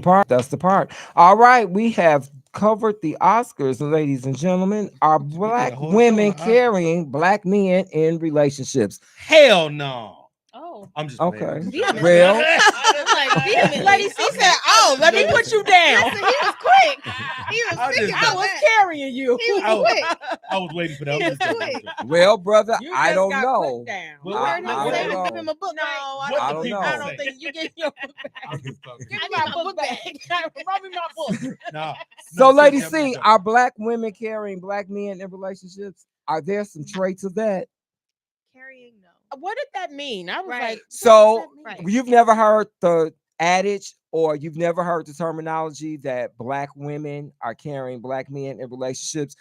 part. All right, we have covered the Oscars, ladies and gentlemen. Are Black women carrying Black men in relationships? Hell no. Oh, I'm just okay. Well, Lady C said, "Oh, let me put you down." Listen, he was quick. He was thinking I was carrying you. He was quick. I was waiting for that. Well, brother, You I just don't got know. put down. You heard him say don't give him a book. No, I don't know. I don't think you get your book back. Give me my book back. Run me my book. No. So, Lady C, are Black women carrying Black men in relationships? Are there some traits of that? Carrying, no. What did that mean? I was like, so Right. you've never heard the adage, or you've never heard the terminology that Black women are carrying Black men in relationships.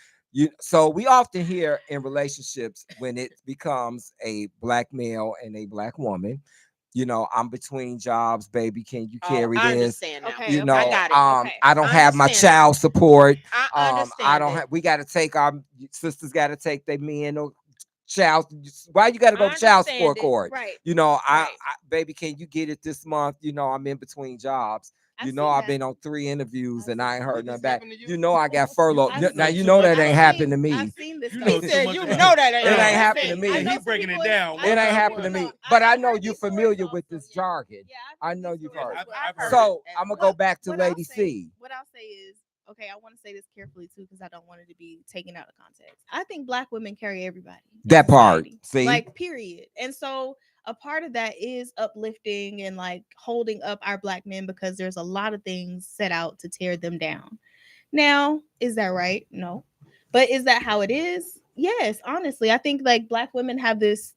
So we often hear in relationships, when it becomes a Black male and a Black woman, I'm between jobs, baby. Can you carry I this? understand now. Okay, I got it. I don't have my understand child support. I understand. I don't have. We got to take our sisters. Got to take their men or child. Why you got to go to child support court? Right. I baby, can you get it this month? I'm in between jobs. I've been on 3 interviews and I ain't heard nothing back. I got furloughed. Now that ain't happened to me. I've seen this. He said, that It ain't happened to me. He's breaking it down. It ain't happened to me. But I know you're familiar with this jargon. I know you've heard. So I'm gonna go back to Lady C. What I'll say is, okay, I want to say this carefully too, because I don't want it to be taken out of context. I think Black women carry everybody. That part. See? Like, period. And so a part of that is uplifting and like holding up our black men, because there's a lot of things set out to tear them down. Now, is that right? No. But is that how it is? Yes, honestly. I think like black women have this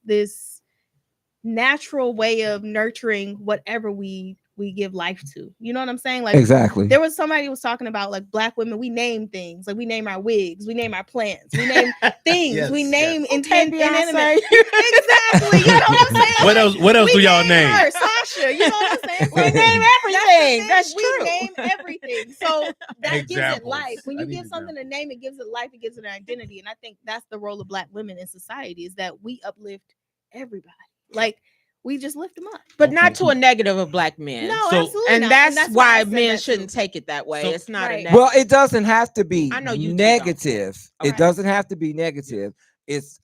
natural way of nurturing whatever we give life to. You know what I'm saying? Like Exactly. there was somebody who was talking about like black women, we name things. Like we name our wigs, we name our plants, we name things, Yes, we name yes. inanimate. Exactly. You know what I'm saying? What else? What else We do y'all name name? her, Sasha. You know what I'm saying? We name everything. That's We true. name everything. So that gives it Examples. life. When I you need give something a name, it gives it life. It gives it an identity. And I think that's the role of black women in society, is that we uplift everybody. Like we just lift them up. But not Okay. to a negative of black men. No, So- absolutely And not. that's why I said men that, too. shouldn't take it that way. So- It's not a Right. negative. Well, it doesn't have to be I know you two don't. negative. Okay. It doesn't have to be negative. It's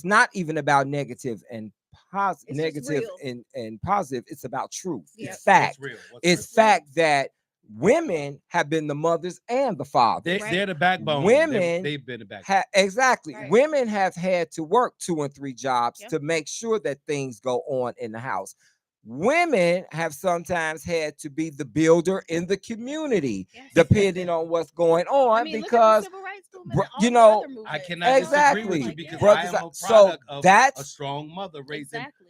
not even about negative and positive. It's just Negative real. and positive. It's about truth. Yep. It's fact. What's real? It's real. fact that women have been the mothers and the fathers. They're the backbone. Women They've been the backbone. Exactly. Right. Women have had to work 2 and 3 jobs Yep. to make sure that things go on in the house. Women have sometimes had to be the builder in the community, Yes. depending on what's going on, I mean, look at because the civil rights movement bro- and all you the know, other movements. I cannot Exactly. disagree with you because Brothers, I am a so product of a that's strong mother raising Exactly.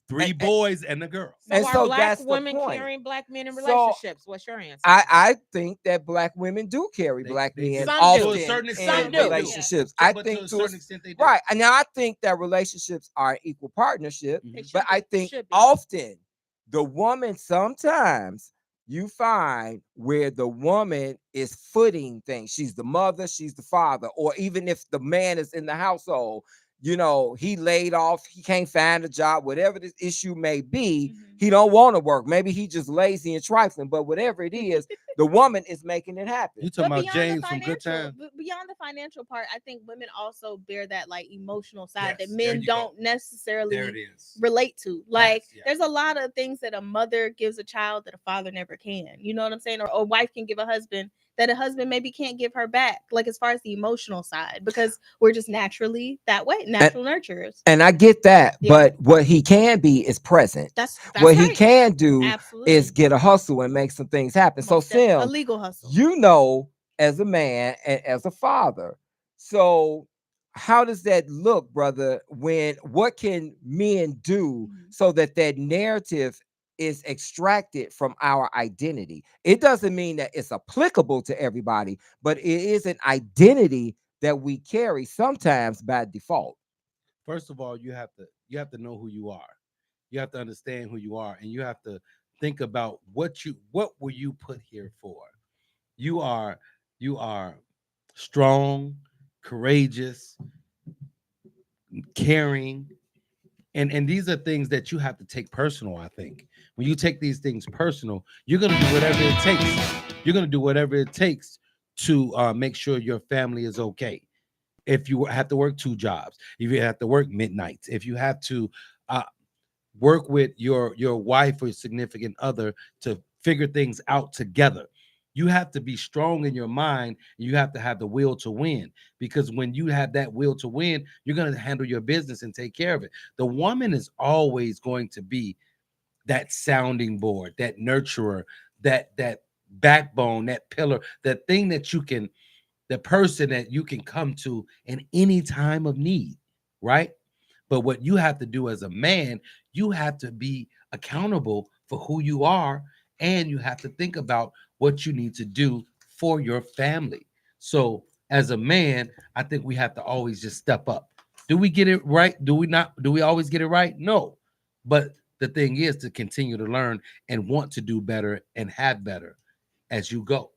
3 and- boys and a girl. So and are so black that's the women point. carrying black men in So, relationships? What's your answer? I think that black women do carry They- black they men do. often To a certain in extent, Some do. relationships. So- I but think to a to certain a, extent they do. right. And now I think that relationships are equal partnership, Mhm. They should but I be. think Should be. often the woman sometimes you find where the woman is footing things. She's the mother, she's the father, or even if the man is in the household, he laid off, he can't find a job, whatever the issue may be, Mhm. he don't want to work. Maybe he just lazy and trifling, but whatever it is, the woman is making it happen. You talking But about James from Good Time? beyond the financial part, I think women also bear that like emotional side Yes, that there men you go. don't necessarily There it is. relate to. Like Yes, yeah. there's a lot of things that a mother gives a child that a father never can. You know what I'm saying? Or a wife can give a husband that a husband maybe can't give her back. Like as far as the emotional side, because we're just naturally that way, natural nurturers. And I get that, Yeah. but what he can be is present. That's What he right. can do Absolutely. is get a hustle and make some things happen. So Most definitely. a Sim, legal hustle. as a man and as a father, so how does that look, brother? What can men do Mhm. so that narrative is extracted from our identity? It doesn't mean that it's applicable to everybody, but it is an identity that we carry sometimes by default. First of all, you have to know who you are. You have to understand who you are, and you have to think about what were you put here for. You are strong, courageous, caring, and these are things that you have to take personal. I think when you take these things personal, you're gonna do whatever it takes. You're gonna do whatever it takes to make sure your family is okay. If you have to work 2 jobs, if you have to work midnights, if you have to uh, work with your wife or significant other to figure things out together, you have to be strong in your mind. You have to have the will to win, because when you have that will to win, you're going to handle your business and take care of it. The woman is always going to be that sounding board, that nurturer, that backbone, that pillar, that thing that you can, the person that you can come to in any time of need, right? But what you have to do as a man, you have to be accountable for who you are, and you have to think about what you need to do for your family. So, as a man, I think we have to always just step up. Do we get it right? Do we not? Do we always get it right? No. But the thing is to continue to learn and want to do better and have better as you go.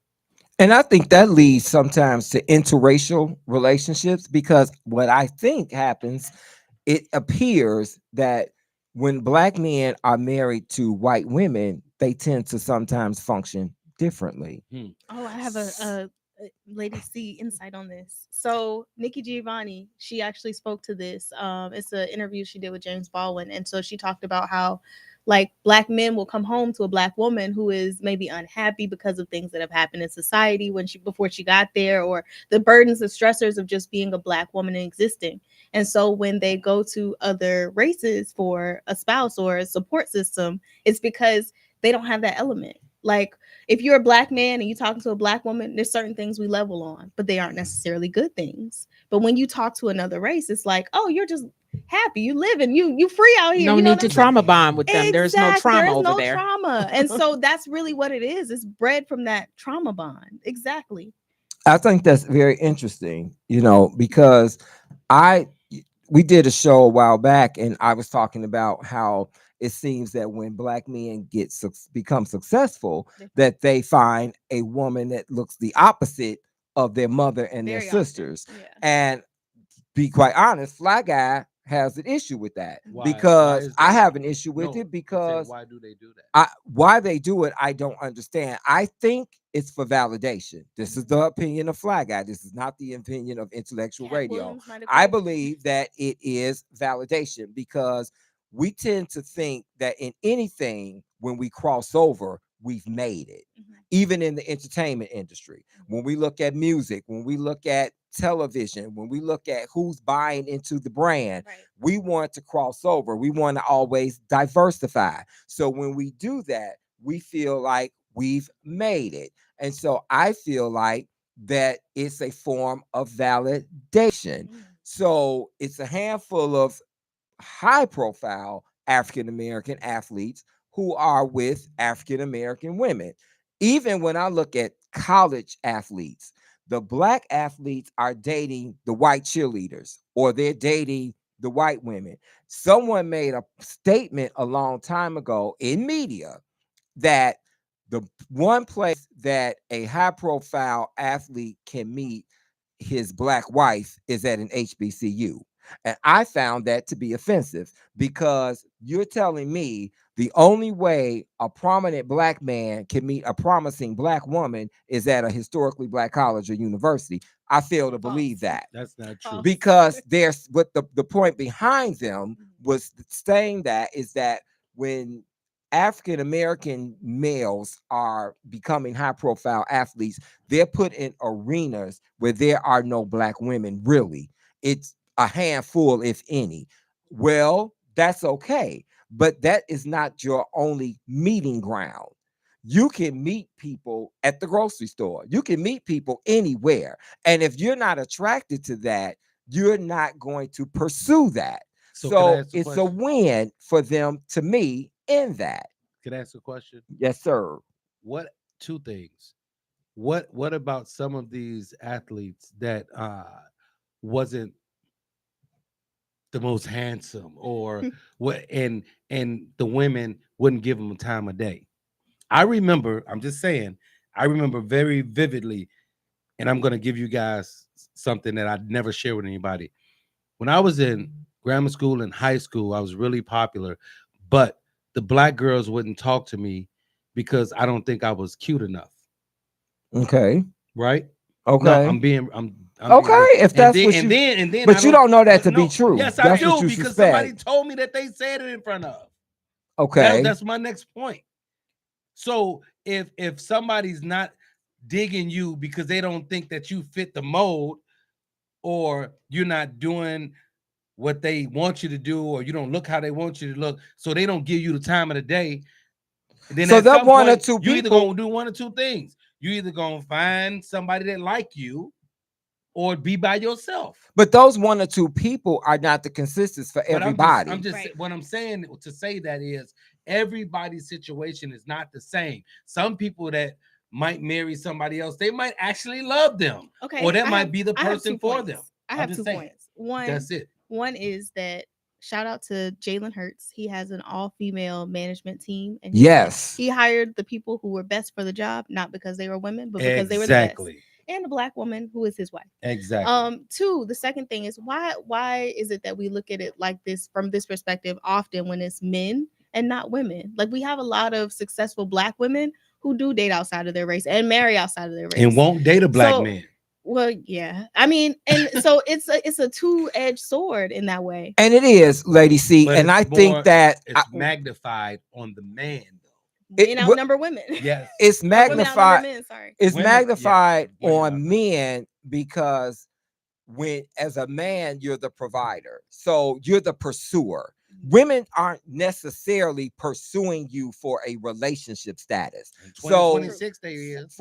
And I think that leads sometimes to interracial relationships, because what I think happens, it appears that when black men are married to white women, they tend to sometimes function differently. Oh, I have a Lady C insight on this. So Nikki Giovanni, she actually spoke to this. It's an interview she did with James Baldwin, and so she talked about how Like black men will come home to a black woman who is maybe unhappy because of things that have happened in society before she got there, or the burdens and stressors of just being a black woman and existing. And so when they go to other races for a spouse or a support system, it's because they don't have that element. Like if you're a black man and you talking to a black woman, there's certain things we level on, but they aren't necessarily good things. But when you talk to another race, it's like, oh, you're just happy, you live, and you free out here. No You know need what to I'm saying? trauma bond with them. There's no trauma There's over no there. trauma. And so that's really what it is. It's bred from that trauma bond. Exactly. I think that's very interesting, because I we did a show a while back, and I was talking about how it seems that when black men become successful, that they find a woman that looks the opposite of their mother and their Very often. sisters. Yeah. And be quite honest, Fly Guy has an issue with that Why because is I that? have an issue with No, I'm saying, it because why do they do that? why they do it, I don't understand. I think it's for validation. This is the opinion of Fly Guy. This is not the opinion of Intellectual Cat Radio. Williams might I agree. believe that it is validation because we tend to think that in anything, when we cross over, we've made it. Mhm. Even in the entertainment industry, when we look at music, when we look at television, when we look at who's buying into the brand, Right. we want to cross over. We want to always diversify. So when we do that, we feel like we've made it. And so I feel like that it's a form of validation. Mm. So it's a handful of high profile African American athletes who are with African American women. Even when I look at college athletes, the black athletes are dating the white cheerleaders or they're dating the white women. Someone made a statement a long time ago in media that the one place that a high profile athlete can meet his black wife is at an HBCU. And I found that to be offensive because you're telling me the only way a prominent black man can meet a promising black woman is at a historically black college or university. I fail to believe that That's not true. False. because there's what the point behind them was saying that is that when African American males are becoming high profile athletes, they're put in arenas where there are no black women, really. It's a handful, if any. Well, that's okay, but that is not your only meeting ground. You can meet people at the grocery store, you can meet people anywhere. And if you're not attracted to that, you're not going to pursue that. So can I So ask a it's a question? win for them to me in that. Can I ask a question? Yes, sir. What two things? What about some of these athletes that wasn't the most handsome or what and the women wouldn't give them a time of day? I remember, I'm just saying, I remember very vividly, and I'm gonna give you guys something that I'd never share with anybody. When I was in grammar school and high school, I was really popular, but the black girls wouldn't talk to me because I don't think I was cute enough. Okay. Right? Okay. No, I'm being okay. If that's what you, and then but you don't know that to be no, true. yes, I That's do what you because somebody suspect. told me that they said it in front of. Okay. That's my next point. So if somebody's not digging you because they don't think that you fit the mold, or you're not doing what they want you to do, or you don't look how they want you to look, so they don't give you the time of the day, then So at that some one or point two you either people- gonna do one or two things. You either gonna find somebody that like you or be by yourself. But those one or two people are not the consistents for But everybody. I'm just Right. what I'm saying to say that is everybody's situation is not the same. Some people that might marry somebody else, they might actually love them. Okay. Or that I might have- be the I have person 2 for points. them. I I'm have just 2 saying. points. One, That's it. One is that shout out to Jalen Hurts. He has an all-female management team, and Yes. he hired the people who were best for the job, not because they were women, but because they were the best. Exactly. And a black woman who is his wife. Exactly. Two, the second thing is why is it that we look at it like this from this perspective often when it's men and not women? Like we have a lot of successful black women who do date outside of their race and marry outside of their race And won't date a black So, man. Well, yeah. I mean, and so it's a two-edged sword in that way. And it is, Lady C. But And I it's think more- that it's magnified on the man, though. It- Men outnumber women. Yes. it's Or women outnumber magnified. men, sorry. It's Women- yeah, magnified women on are- men because when, as a man, you're the provider, so you're the pursuer. Women aren't necessarily pursuing you for a relationship status. In So 2026 there is.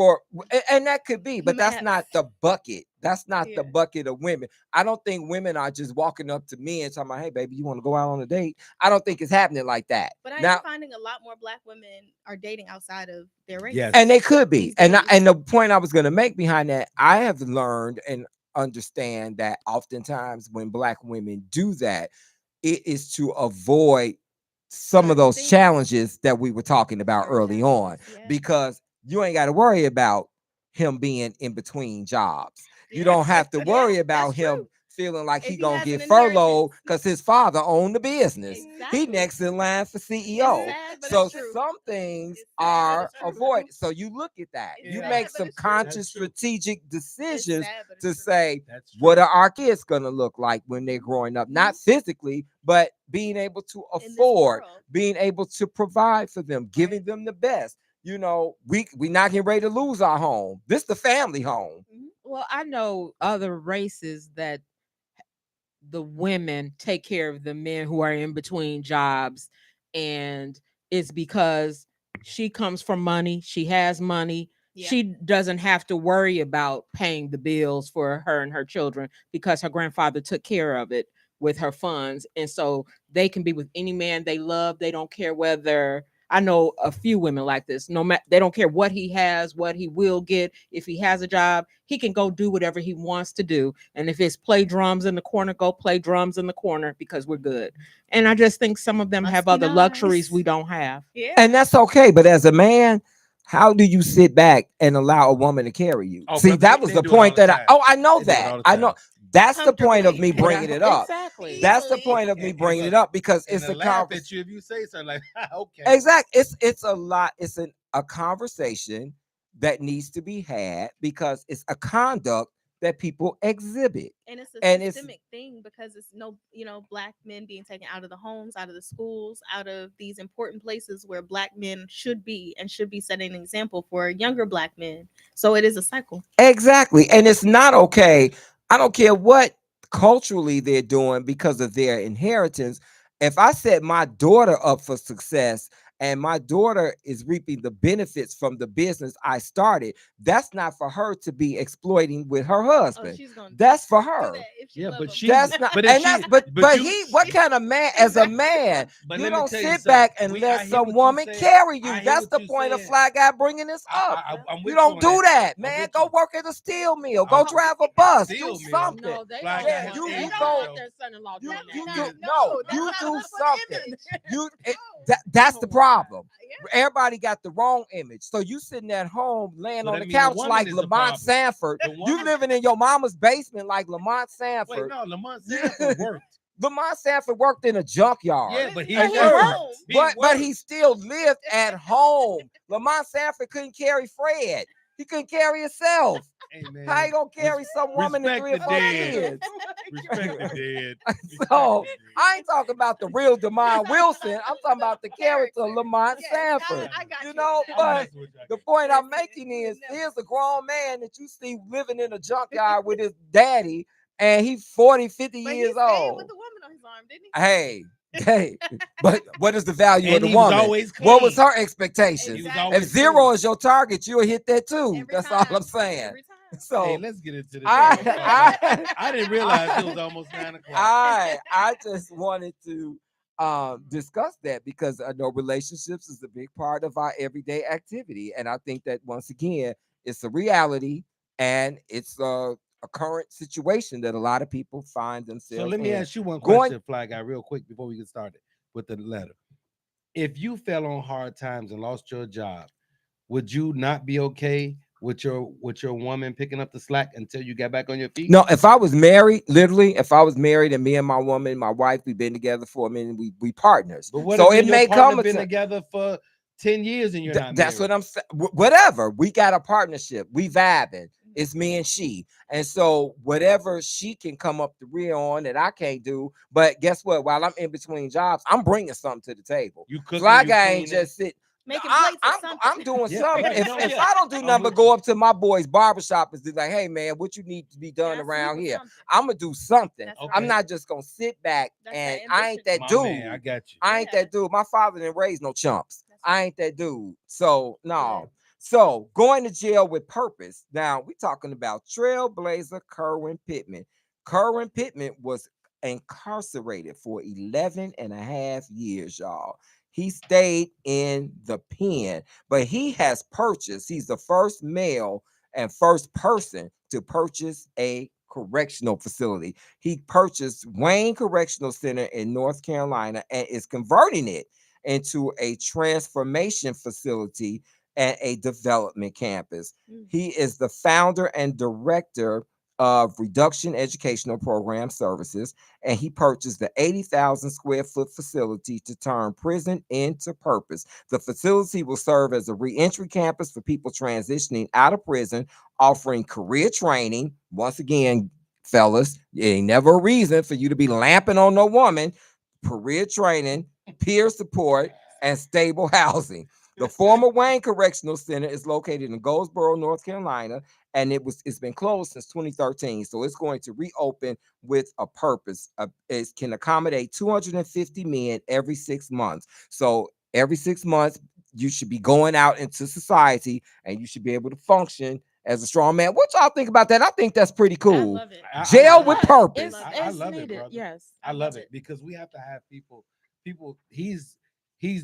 and that could be, but that's Yes. not the bucket. That's not the Yeah. bucket of women. I don't think women are just walking up to me and talking about, hey baby, you want to go out on a date? I don't think it's happening like that. But I Now, am finding a lot more black women are dating outside of their race. Yes. and they could be. These And days. and the point I was going to make behind that, I have learned and understand that oftentimes when black women do that, it is to avoid some of Certain those things. challenges that we were talking about Certain early on, challenges, yeah. because you ain't got to worry about him being in between jobs. You Yeah. don't have to Yeah, worry about that's him true. feeling like If he he gonna has get an furloughed inheritance. because his father owned the business. He Exactly. next in line for CEO. It's sad, but So it's true. some things It's sad, but are it's true. avoided. So you look at that. It's You sad, make but some it's true. conscious That's true. strategic It's decisions sad, but it's to true. say, That's true. what are our kids gonna look like when they're growing up? Not physically, but being able to In this afford, world. being able to provide for them, giving them the best. You know, we not getting ready to lose our home. This the family home. Well, I know other races that the women take care of the men who are in between jobs, and it's because she comes from money, she has money. Yeah. She doesn't have to worry about paying the bills for her and her children because her grandfather took care of it with her funds. And so they can be with any man they love. They don't care whether, I know a few women like this. No matter, they don't care what he has, what he will get. If he has a job, he can go do whatever he wants to do. And if it's play drums in the corner, go play drums in the corner because we're good. And I just think some of them have Must be other luxuries nice. we don't have. Yeah. And that's okay. But as a man, how do you sit back and allow a woman to carry you? Oh, See, but that they- was they the do it all point the that time. I know They do it that. all the I know time. that's the point of me Comfortably. bringing it up. Exactly. That's the Easily. point of me And bringing look, it up because And it's they a laugh conversation. at you if you say something like, okay. Exactly. It's a lot. It's a conversation that needs to be had because it's a conduct that people exhibit. And it's a And it's- systemic thing because it's no, black men being taken out of the homes, out of the schools, out of these important places where black men should be and should be setting an example for younger black men. So it is a cycle. Exactly. And it's not okay. I don't care what culturally they're doing because of their inheritance. If I set my daughter up for success and my daughter is reaping the benefits from the business I started, that's not for her to be exploiting with her Oh, husband. she's gonna That's for do her. that if she Yeah, love but him. she- That's not, But if and she- that's but but you- he, what kind of man as a man? But You let me don't tell you sit back something. and I let hear some what you woman saying. carry you. I hear That's what the you point of saying. Fly Guy bringing this up. I'm with You don't on do that, I'm man. with Go you. work at a steel mill. Go I'm- drive a bus. Do Steel mill? something. No, they Fly don't. guy want- has they you don't go- want their son-in-law You, doing you that. do No, no. that's You not do good for the something. image. That's the No. problem. Yeah. Everybody got the wrong image. So you sitting at home laying So on that the mean the couch woman like is the Lamont problem. Sanford. The You woman- living in your mama's basement like Lamont Wait, Sanford. no, Lamont Sanford worked. Lamont Sanford worked in a junkyard. Yeah, but he And worked. worked. But worked. he still lived at home. Lamont Sanford couldn't carry Fred. He couldn't carry himself. Hey, man. How you gonna carry some woman and respect 3 or 4 the dead. kids? Respect the dead. Respect So the dead. I ain't talking about the real Demond Wilson. I'm talking about the character Lamont Yes, Sanford. I got You you know, on that. I'm but messing with you. the point I'm Listen, making you is, would never- here's a grown man that you see living in a junkyard with his daddy, and he's 40, 50 But he years stayed old. with the woman on his arm, didn't he? Hey, but what is the value And of the he was woman? always What was clean. her expectation? He was Exactly. always If 0 clean. is your target, you'll hit that too. Every That's time. all I'm saying. Every time. So Hey, let's get into this. I didn't realize it was almost 9 o'clock. I just wanted to discuss that because I know relationships is a big part of our everyday activity, and I think that once again it's a reality and it's a current situation that a lot of people find themselves So let me in. ask you one Going- question, Fly Guy, real quick before we get started with the letter. If you fell on hard times and lost your job, would you not be okay with your woman picking up the slack until you got back on your feet? No, if I was married, literally, if I was married and me and my woman, my wife, we've been together for a minute, we partners. But what So if it your may partner come a been ti- together for 10 years and you're not That's married? what I'm saying. Whatever. We got a partnership. We vibing. It's me and she. And so whatever she can come up the rear on that I can't do, but guess what? While I'm in between jobs, I'm bringing something to the table. You cooking, Fly you guy ain't cleaning. just sit. Making I, plates or I'm, something. I'm doing Yeah, something. right. If, No, if yeah. I don't do I'm nothing but with go you. up to my boy's barbershop and be like, hey man, what you need to be done Gotta around sneak here? something. I'm gonna do something. That's Okay. I'm right. not just gonna sit back That's and that I ain't that My dude. man, I got you. I ain't Yeah. that dude. My father didn't raise no chumps. That's I right. ain't that dude. So no. Good. So going to jail with purpose. Now we talking about trailblazer Kerwin Pittman. Kerwin Pittman was incarcerated for 11 and a half years, y'all. He stayed in the pen, but he has purchased, he's the first male and first person to purchase a correctional facility. He purchased Wayne Correctional Center in North Carolina and is converting it into a transformation facility and a development campus. Mm. He is the founder and director of Reduction Educational Program Services, and he purchased the 80,000 square foot facility to turn prison into purpose. The facility will serve as a reentry campus for people transitioning out of prison, offering career training. Once again, fellas, it ain't never a reason for you to be lamping on no woman. Career training, peer support, and stable housing. The former Wayne Correctional Center is located in Goldsboro, North Carolina, and it's been closed since 2013. So it's going to reopen with a purpose. It can accommodate 250 men every 6 months. So every 6 months, you should be going out into society and you should be able to function as a strong man. What y'all think about that? I think that's pretty I cool. love it. Jail love with it. purpose. It's, I it's love it, needed. brother. Yes. I love it because we have to have people. He's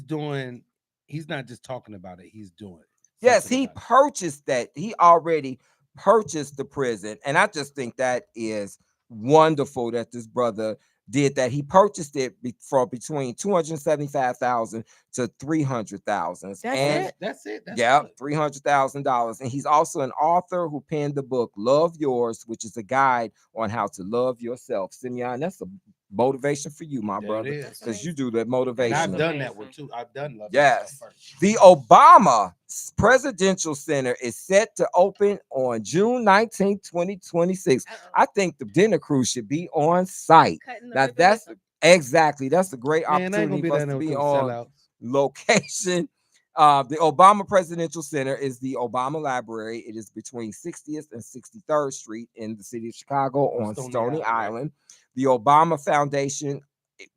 doing. He's not just talking about it. He's doing Yes, something he about it. purchased that. He already purchased the prison. And I just think that is wonderful that this brother did that. He purchased it for between 275,000 to 300,000. That's And it. That's it. That's yeah, good. $300,000. And he's also an author who penned the book Love Yours, which is a guide on how to love yourself. Simeon, that's a motivation for you, my There it brother, is. That's because you amazing. do that And motivation. I've done amazing. that one too. I've done love Yes. yourself first. The Obama Presidential Center is set to open on June 19th, 2026. Uh-oh. I think the dinner crew should be on site. Cutting the Now, ribbon that's with them. exactly, that's a great Man, I ain't gonna opportunity be for us down to there with be them on sellouts. location. The Obama Presidential Center is the Obama Library. It is between 60th and 63rd Street in the city of Chicago on Stony Right? Island. The Obama Foundation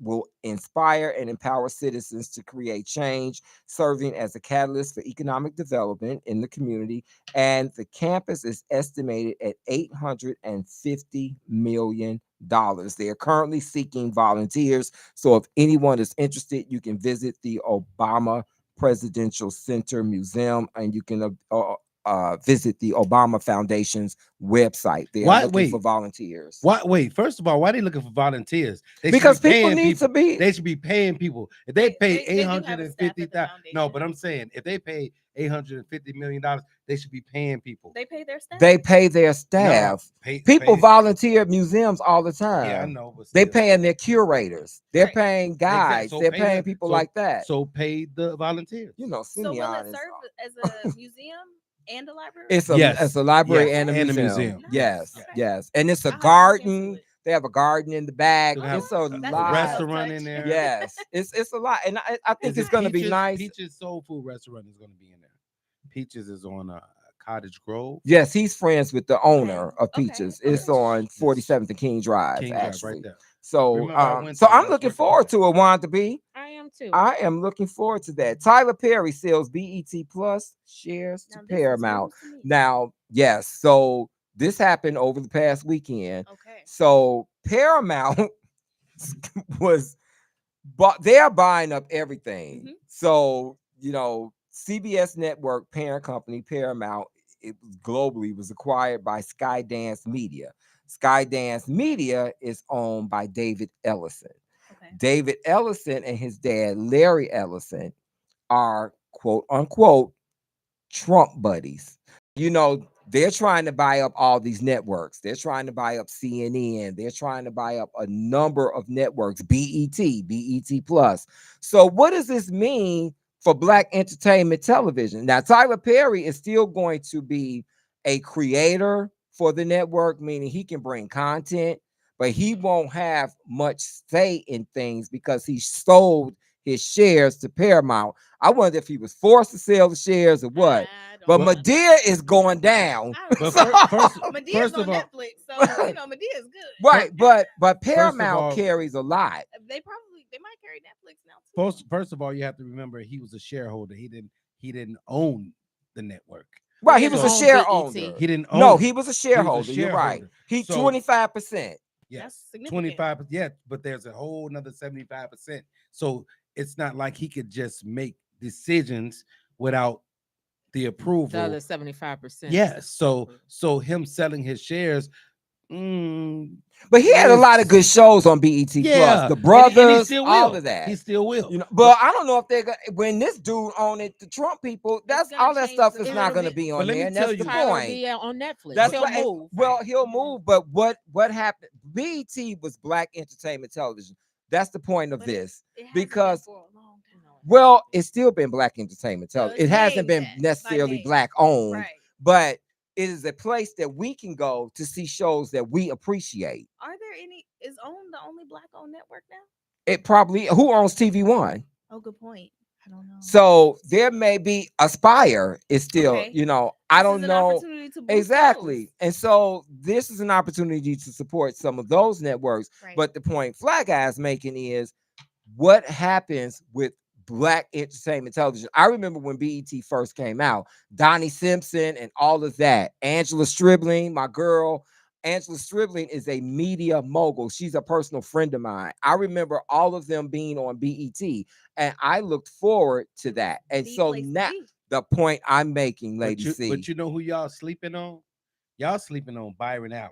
will inspire and empower citizens to create change, serving as a catalyst for economic development in the community. And the campus is estimated at $850 million. They are currently seeking volunteers. So if anyone is interested, you can visit the Obama Presidential Center Museum and you can visit the Obama Foundation's website. They are Why- looking wait. for volunteers. Why? Wait. First of all, why they looking for volunteers? They Because should be people paying need to be. They should be paying people. If they pay They do have a staff at the 850,000. No, foundation. but I'm saying if they pay $850 million, they should be paying people. They pay their staff. They pay their No, staff. pay People pay- volunteer at museums all the time. Yeah, I know, but They still. paying their curators. They're Right. paying guides. So They're pay paying them. people So- like that. So pay the volunteers. You know, So will Simeon it is. serve as a museum and a library? It's a Yes, it's a library yes, and a and a museum. museum. Yes, Nice. Okay. yes, and it's a I'll have to look into garden. it. They have a garden in the back. They'll have It's a That's a lot. restaurant in touch. there. Yes, it's a lot, and I think Is it's it going to be Peaches? nice. Peaches Soul Food Restaurant is going to be in there. Peaches is on Cottage Grove. Yes, he's friends with the owner of Okay, Peaches. okay. It's on 47th and King Drive, King Drive, actually. right there. So, Remember I went so there when I'm I was looking working forward there. to it, Wanda B. I am too. I am looking forward to that. Tyler Perry sells BET Plus shares to Now, this is Paramount. news to me. Now, yes, so this happened over the past weekend. Okay. So Paramount was, but they're buying up everything. Mhm. So CBS Network parent company Paramount, it was globally was acquired by Skydance Media. Skydance Media is owned by David Ellison. Okay. David Ellison and his dad Larry Ellison are quote unquote Trump buddies. They're trying to buy up all these networks. They're trying to buy up CNN. They're trying to buy up a number of networks, BET Plus. So what does this mean for Black entertainment television? Now, Tyler Perry is still going to be a creator for the network, meaning he can bring content, but he won't have much say in things because he sold his shares to Paramount. I wonder if he was forced to sell the shares or what. I don't But know. Medea is going down. I don't But know. first Medea's of on all, Netflix, so Medea is good. Right, but of Paramount all- carries a lot. They might carry Netflix now too. first of all, you have to remember he was a shareholder. He didn't own the network. Right, he didn't was a own share BET. owner. He didn't own No, it. he was a shareholder. You're right. shareholder. He So- 25%. Yes, That's significant. 25. Yeah, but there's a whole another 75%. So it's not like he could just make decisions without the approval. The other 75%. Yes. So him selling his shares. But he had a lot of Yes. good shows on BET Yeah, Plus, The and he Brothers, still all will. of that. He still will. You know, but I don't know if they're when this dude owned it, the Trump people. That's gonna all that change stuff the is vibe. not going to be on But let me there. And tell that's the you- Tyler point. be on Netflix. That's He'll what, move. Well, he'll move, but what happened? BET was Black Entertainment Television. That's the point of But this. It hasn't been Because for a long time. well, it's still been Black Entertainment Well, Television. it's It hasn't named been that, by necessarily name. Black owned, Right. but it is a place that we can go to see shows that we appreciate. Are there any? Is OWN the only Black-owned network now? It probably who owns TV One. Oh, good point. I don't know. So there may be Aspire is still, Okay. I This don't is an know opportunity to boost exactly. those. And so this is an opportunity to support some of those networks. Right. But the point Fly Guy's making is what happens with Black Entertainment Television. I remember when BET first came out, Donnie Simpson and all of that. Angela Stribling, my girl. Angela Stribling is a media mogul. She's a personal friend of mine. I remember all of them being on BET, and I looked forward to that. And The so place to now be. the point I'm making, Lady C. But you know who y'all sleeping on? Y'all sleeping on Byron Allen.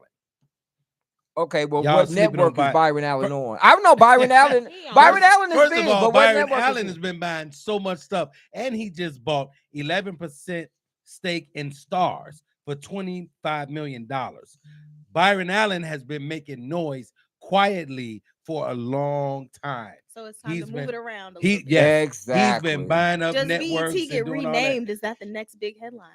Okay, well, Y'all what sleeping network on is Byron Allen on? I don't know Byron Allen. He on- Byron Allen is First big, of all, but what Byron network Allen is has been buying so much stuff, and he just bought 11% stake in Stars for $25 million. Byron Allen has been making noise quietly for a long time. So it's time He's to move been- it around a He little bit. yes, Exactly. he's been buying up Does networks BET and get doing all that. renamed? Is that the next big headline?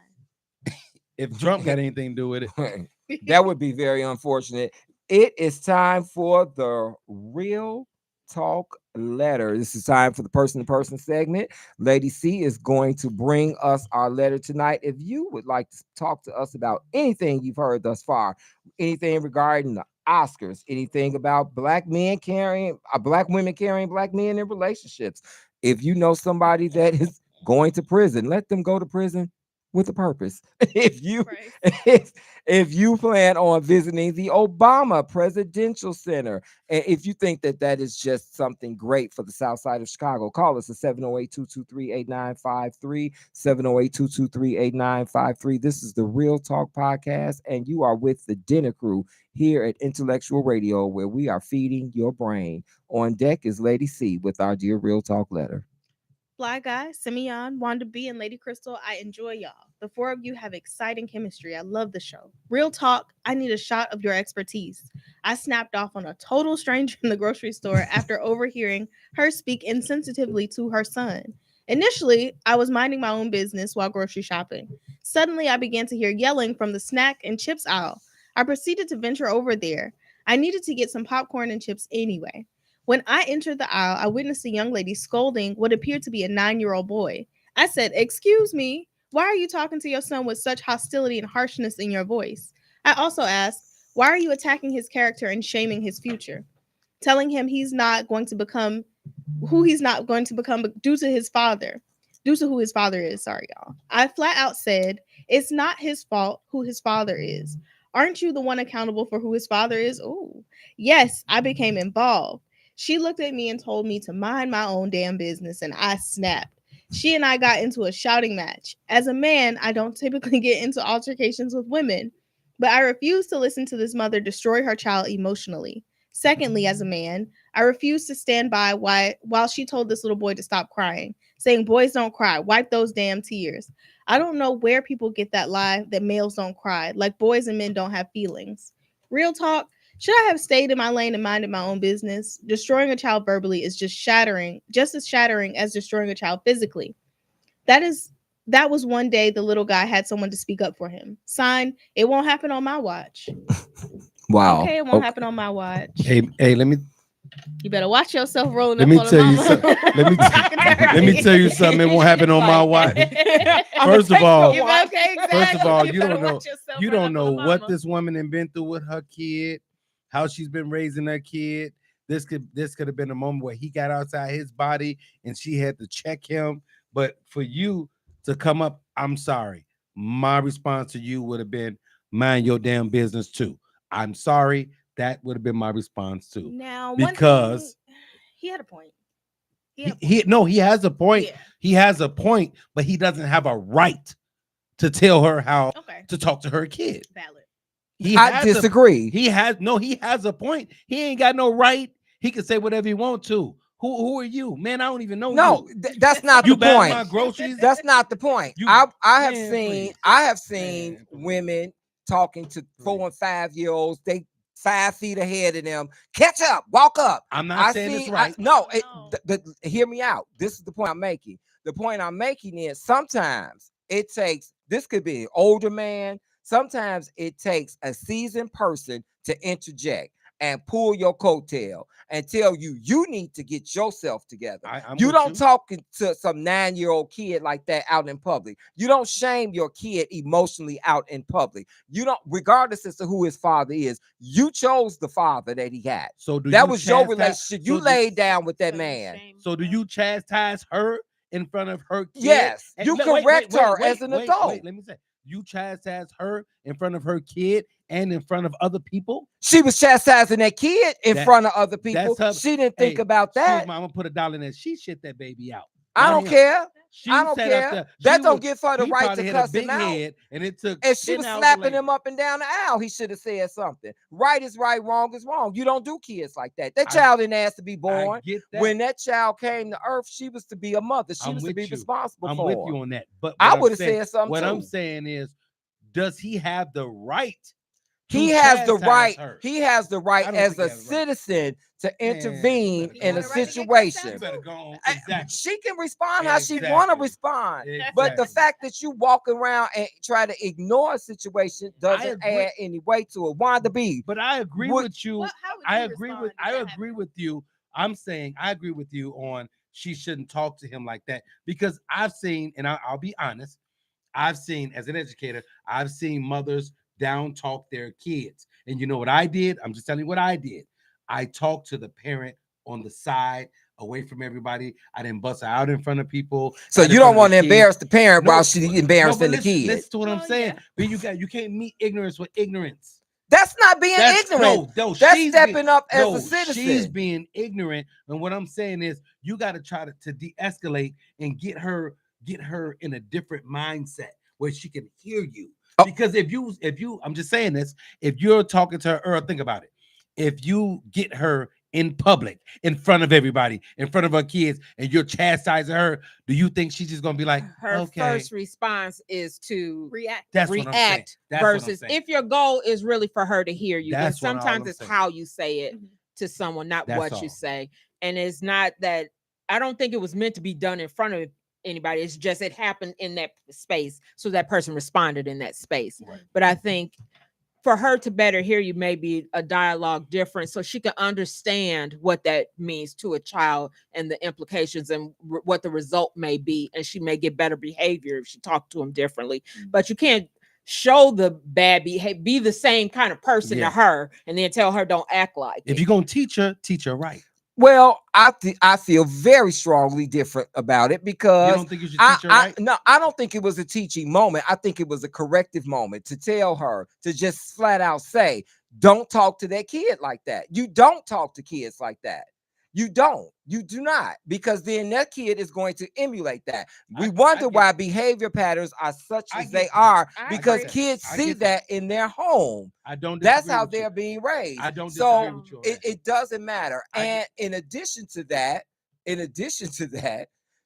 If Trump got anything to do with it, That would be very unfortunate. It is time for the Real Talk Letter. This is time for the person to person segment. Lady C is going to bring us our letter tonight. If you would like to talk to us about anything you've heard thus far, anything regarding the Oscars, anything about black women carrying black men in relationships, if you know somebody that is going to prison, let them go to prison with a purpose. If you Right. if you plan on visiting the Obama Presidential Center, and if you think that that is just something great for the South Side of Chicago, call us at 708-223-8953, 708-223-8953. This is the Real Talk Podcast, and you are with the dinner crew here at Intellectual Radio, where we are feeding your brain. On deck is Lady C with our dear Real Talk letter. Fly Guy, Simeon, Wanda B, and Lady Crystal, I enjoy y'all. The four of you have exciting chemistry. I love the show. Real talk, I need a shot of your expertise. I snapped off on a total stranger in the grocery store after overhearing her speak insensitively to her son. Initially, I was minding my own business while grocery shopping. Suddenly, I began to hear yelling from the snack and chips aisle. I proceeded to venture over there. I needed to get some popcorn and chips anyway. When I entered the aisle, I witnessed a young lady scolding what appeared to be a 9-year-old boy. I said, "Excuse me, why are you talking to your son with such hostility and harshness in your voice?" I also asked, "Why are you attacking his character and shaming his future? Telling him he's not going to become who he's not going to become due to who his father is." Sorry, y'all. I flat out said, "It's not his fault who his father is. Aren't you the one accountable for who his father is?" Oh, yes, I became involved. She looked at me and told me to mind my own damn business, and I snapped. She and I got into a shouting match. As a man, I don't typically get into altercations with women, but I refuse to listen to this mother destroy her child emotionally. Secondly, as a man, I refuse to stand by while she told this little boy to stop crying, saying boys don't cry, wipe those damn tears. I don't know where people get that lie that males don't cry, like boys and men don't have feelings. Real talk, should I have stayed in my lane and minded my own business? Destroying a child verbally is just as shattering as destroying a child physically. That is that was one day the little guy had someone to speak up for him. Sign, it won't happen on my watch. Wow. Okay, it won't happen on my watch. Hey, let me You better watch yourself rolling Let up me on tell the you mama. something. Let me tell you something. It won't happen on my watch. First of all, First of all, you don't know. You don't know what this woman has been through with her kid, how she's been raising her kid. This could have been a moment where he got outside his body and she had to check him. But for you to come up, I'm sorry. My response to you would have been, mind your damn business too. I'm sorry. That would have been my response too. Now, because he had a point. He has a point. Yeah. He has a point, but he doesn't have a right to tell her how to talk to her kid. Valid. I disagree. He has a point. He ain't got no right. He can say whatever he wants to. Who are you, man? I don't even know. No, you. That's not You the buy point. my groceries. That's not the point. I have seen women talking to 4 and 5 year olds. They 5 feet ahead of them. Catch up, walk up. I'm not saying it's right. Hear me out. This is the point I'm making. The point I'm making is sometimes it takes, this could be an older man. Sometimes it takes a seasoned person to interject and pull your coattail and tell you need to get yourself together. You don't talk to some 9-year-old kid like that out in public. You don't shame your kid emotionally out in public. You don't, regardless as to who his father is, you chose the father that he had. So that was your relationship. You laid down with that man. So do you chastise her in front of her kid? Yes, you correct her as an adult. Wait, let me say. You chastise her in front of her kid and in front of other people? She was chastising that kid in front of other people. She didn't think about that. I'm gonna put a dollar in there. She shit that baby out. I don't care. I don't care. That don't give her the right to cuss him out. And it took. And she was slapping him up and down the aisle. He should have said something. Right is right, wrong is wrong. You don't do kids like that. That child didn't ask to be born. When that child came to earth, she was to be a mother. She was to be responsible for. I'm with you on that. But I would have said something. What I'm saying is, does he have the right? He has the right. He has the right as a citizen to intervene in a situation. She can respond how she want to respond, but the fact that you walk around and try to ignore a situation doesn't add any weight to it. Wanda B. But I agree with you. I agree with you. I'm saying I agree with you on she shouldn't talk to him like that, because I've seen, and I'll be honest, I've seen as an educator, I've seen mothers down talk their kids. And you know what I did? I'm just telling you what I did. I talked to the parent on the side, away from everybody. I didn't bust her out in front of people. So you don't want to embarrass the parent while she's embarrassing the kid. Listen to what I'm saying. But you can't meet ignorance with ignorance. That's not being ignorant. That's stepping up as a citizen. She's being ignorant. And what I'm saying is, you got to try to de-escalate and get her in a different mindset where she can hear you. Because if you, I'm just saying this, if you're talking to her, or think about it, if you get her in public, in front of everybody, in front of her kids, and you're chastising her, do you think she's just gonna be like, her first response is to react? That's what I'm saying. Versus if your goal is really for her to hear you, then sometimes it's how you say it to someone, not what you say. And it's not that, I don't think it was meant to be done in front of anybody. It's just it happened in that space, so that person responded in that space. Right. But I think for her to better hear you, maybe a dialogue different, so she can understand what that means to a child and the implications and what the result may be, and she may get better behavior if she talked to him differently. But you can't show the bad behavior, be the same kind of person to her, and then tell her don't act like it. If you're gonna teach her right. Well, I feel very strongly different about it, because you don't think you should teach her right? No, I don't think it was a teaching moment. I think it was a corrective moment to tell her to just flat out say, don't talk to that kid like that. You don't talk to kids like that. You do not, because then that kid is going to emulate that. We wonder why behavior patterns are such as they are, because kids see that in their home. That's how they're being raised. I don't disagree with you. It doesn't matter. And in addition to that,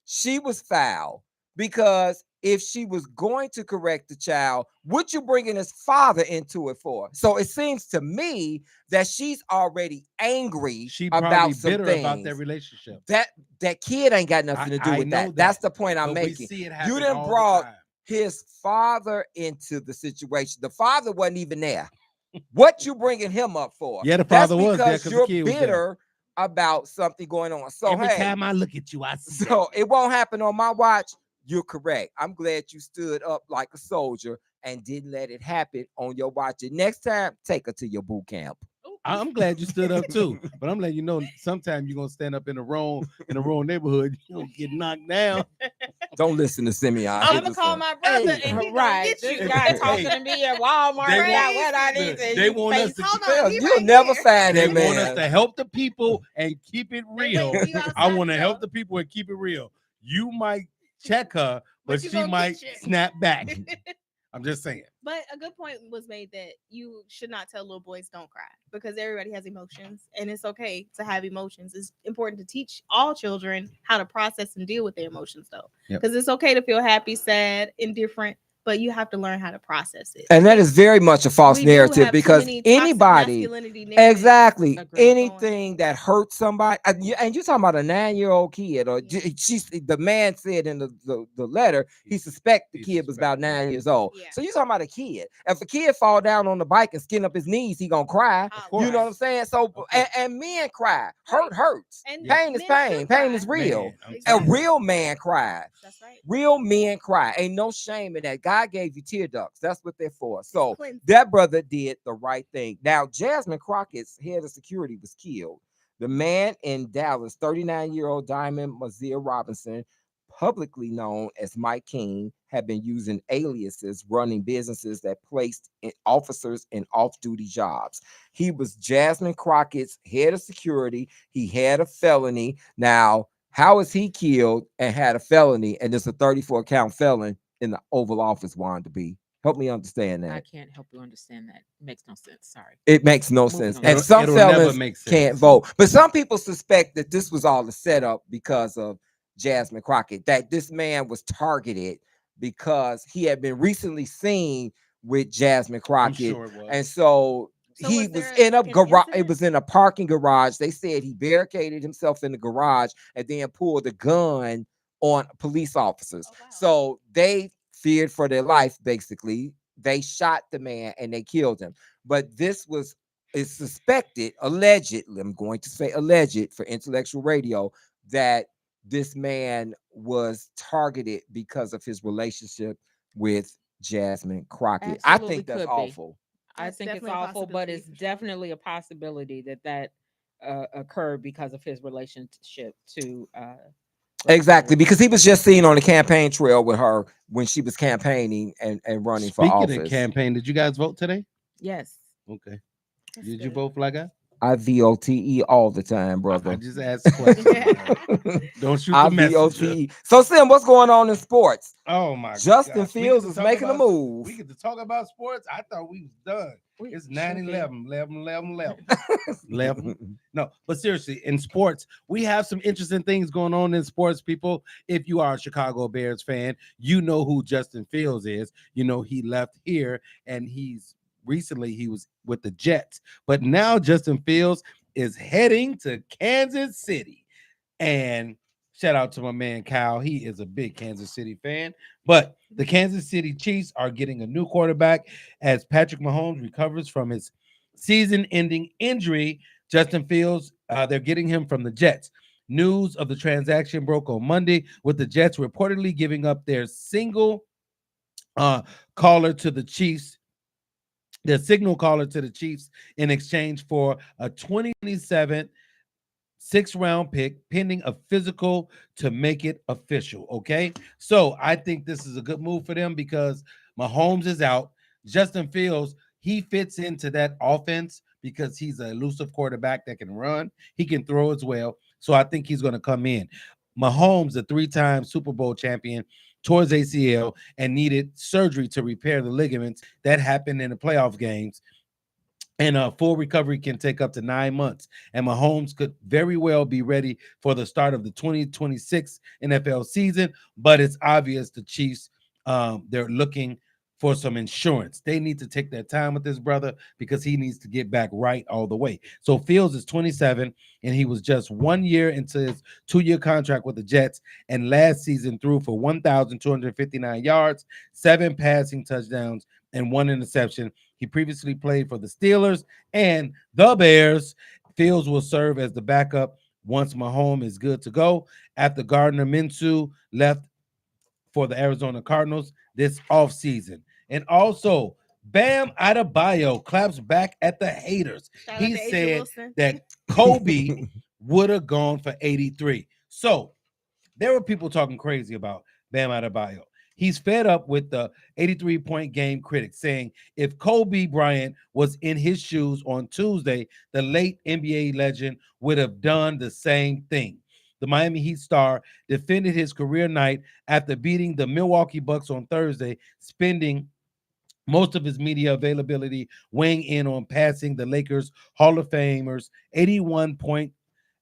she was foul, because if she was going to correct the child, what you bringing his father into it for? So it seems to me that she's already angry She about probably some bitter things. about their relationship. That kid ain't got nothing to do I with know that. That's that, the point I'm but we making. see it You happen done all the brought time. his father into the situation. The father wasn't even there. What you bringing him up for? Yeah, the That's father was there because because the you're kid was there. bitter about something going on. So Every hey, time I look at you, I see so that. it won't happen on my watch. You're correct. I'm glad you stood up like a soldier and didn't let it happen on your watch. And next time, take her to your boot camp. I'm glad you stood up too, but I'm letting you know sometimes you're gonna stand up in the wrong neighborhood, you're gonna get knocked down. Don't listen to Simeon. I'm gonna call my brother Hey, and he gonna Right. get This you. guy Hey, talking to me at Walmart. they Yeah, want- what I need look, to they want us face. to Hold Well, on, he you'll right never here. find They that want us man. to help the people and keep it They real. waiting for you I outside want to the help door. the people and keep it real. You might check her, but you she gonna might get you. snap back. I'm just saying. But a good point was made that you should not tell little boys don't cry because everybody has emotions and it's okay to have emotions. It's important to teach all children how to process and deal with their emotions though. Yep. Because it's okay to feel happy, sad, indifferent, but you have to learn how to process it. And that is very much a false We do narrative have too because many toxic anybody, masculinity narratives. exactly, Agreed. anything that hurts somebody, and you're talking about a 9-year-old kid, or Yeah. she's the man said in the letter he suspect the He kid was suspect. about 9 years old. Yeah. So you're talking about a kid. If a kid fall down on the bike and skin up his knees, he gonna cry. Of You know what I'm saying? So course. and men cry. Hurt hurts. And Pain is men pain. should Pain cry. is real. Man, I'm A Exactly. real man cries. That's right. Real men cry. Ain't no shame in that. God gave you tear ducts. That's what they're for. So Cleansing. that brother did the right thing. Now, Jasmine Crockett's head of security was killed. The man in Dallas, 39-year-old Diamond Mazir Robinson, publicly known as Mike King, had been using aliases running businesses that placed officers in off-duty jobs. He was Jasmine Crockett's head of security. He had a felony. Now, how is he killed and had a felony and it's a 34 count felon in the Oval Office, wanted to be? Help me understand I that. can't help you understand that. It makes no sense. Sorry. It makes no Moving sense. on. And some It'll never felons make sense. can't vote. But some people suspect that this was all a setup because of Jasmine Crockett, that this man was targeted because he had been recently seen with Jasmine I'm Crockett. sure it was. And so So he was was there, in a like, an garage. It incident? was in a parking garage. They said he barricaded himself in the garage and then pulled a gun on police officers. Oh, wow. So they feared for their life, basically. They shot the man and they killed him. But this was is suspected, allegedly, I'm going to say alleged for intellectual radio, that this man was targeted because of his relationship with Jasmine Crockett. I Absolutely think that's could be. awful. I That's think it's definitely a awful, but possibility it's for sure. definitely a possibility that occurred because of his relationship to Exactly, because he was just seen on the campaign trail with her when she was campaigning and running for Speaking office. of campaign, did you guys vote today? Yes. Okay. That's Did you good. vote, Fly Guy? I VOTE all the time, I brother. just asked a question. Don't shoot I the messenger. VOTE. So, Sim, what's going on in sports? Oh my Justin gosh. We Fields get to is talk making a about- move. We get to talk about sports. I thought we was done. It's 9-11, 11. No, but seriously, in sports, we have some interesting things going on in sports, people. If you are a Chicago Bears fan, you know who Justin Fields is. You know he left here and recently he was with the Jets. But now Justin Fields is heading to Kansas City. And shout out to my man Kyle. He is a big Kansas City fan. But the Kansas City Chiefs are getting a new quarterback as Patrick Mahomes recovers from his season-ending injury. Justin Fields, they're getting him from the Jets. News of the transaction broke on Monday, with the Jets reportedly giving up their single caller to the Chiefs, their signal caller to the Chiefs, in exchange for a 2027 6th-round pick pending a physical to make it official. Okay, so I think this is a good move for them because Mahomes is out. Justin Fields, he fits into that offense because he's an elusive quarterback that can run. He can throw as well. So I think he's going to come in. Mahomes, a 3-time Super Bowl champion, tore his ACL and needed surgery to repair the ligaments that happened in the playoff games. And a full recovery can take up to 9 months. And Mahomes could very well be ready for the start of the 2026 NFL season. But it's obvious the Chiefs They're looking for some insurance. They need to take their time with this brother because he needs to get back right all the way. So Fields is 27, and he was just 1 year into his 2-year contract with the Jets, and last season threw for 1,259 yards, 7 passing touchdowns, and 1 interception. He previously played for the Steelers and the Bears. Fields will serve as the backup once Mahomes is good to go. After Gardner Minshew left for the Arizona Cardinals this offseason. And also, Bam Adebayo claps back at the haters. Shout out He to Asia said Wilson. that Kobe would have gone for 83. So there were people talking crazy about Bam Adebayo. He's fed up with the 83-point game critics, saying if Kobe Bryant was in his shoes on Tuesday, the late NBA legend would have done the same thing. The Miami Heat star defended his career night after beating the Milwaukee Bucks on Thursday, spending most of his media availability weighing in on passing the Lakers Hall of Famers 81-point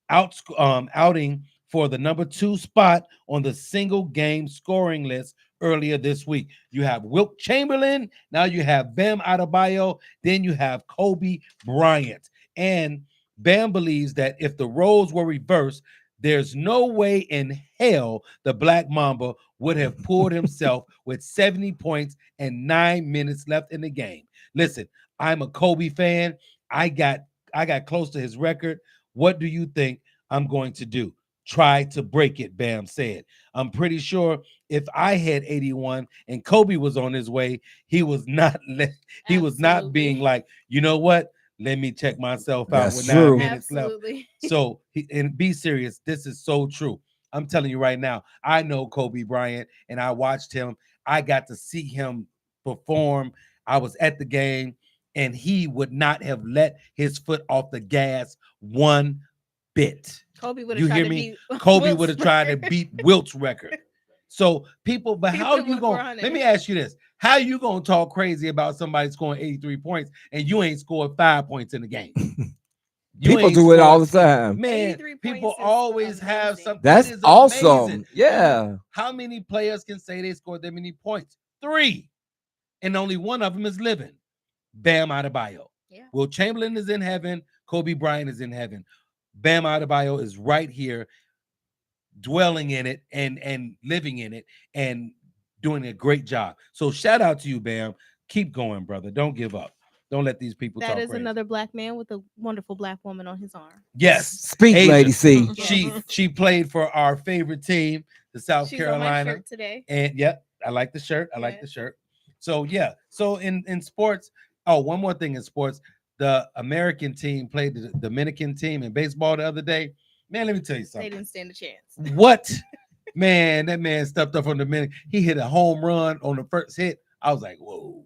outing for the number 2 spot on the single game scoring list earlier this week. You have Wilt Chamberlain, now you have Bam Adebayo, then you have Kobe Bryant. And Bam believes that if the roles were reversed, there's no way in hell the Black Mamba would have pulled himself with 70 points and 9 minutes left in the game. Listen, I'm a Kobe fan. I got close to his record. What do you think I'm going to do? Try to break it, Bam said. I'm pretty sure if I had 81 and Kobe was on his way, he was not being like, you know what? Let me check myself out with 9 minutes left. So, and be serious. This is so true. I'm telling you right now, I know Kobe Bryant and I watched him. I got to see him perform. I was at the game and he would not have let his foot off the gas one bit. Kobe would have tried to beat Kobe would have tried to beat Wilt's record. So people, but how you going to, let me ask you this. How you going to talk crazy about somebody scoring 83 points and you ain't scored 5 points in the game? People do it all the time. Man, people always have something. That's awesome. Yeah. How many players can say they scored that many points? 3. And only one of them is living. Bam Adebayo. Yeah. Will Chamberlain is in heaven. Kobe Bryant is in heaven. Bam Adebayo is right here, dwelling in it and living in it and doing a great job. So shout out to you, Bam. Keep going, brother. Don't give up. Don't let these people talk crazy. That is another Black man with a wonderful Black woman on his arm. Yes. Speak, Asia. Lady C. She played for our favorite team, the South She's Carolina. on my shirt today. And yeah, I like the shirt. I like the shirt. So yeah. So in sports, one more thing in sports, the American team played the Dominican team in baseball the other day. Man, let me tell you something. They didn't stand a chance. What? Man, that man stepped up from the Dominican. He hit a home run on the first hit. I was like, whoa.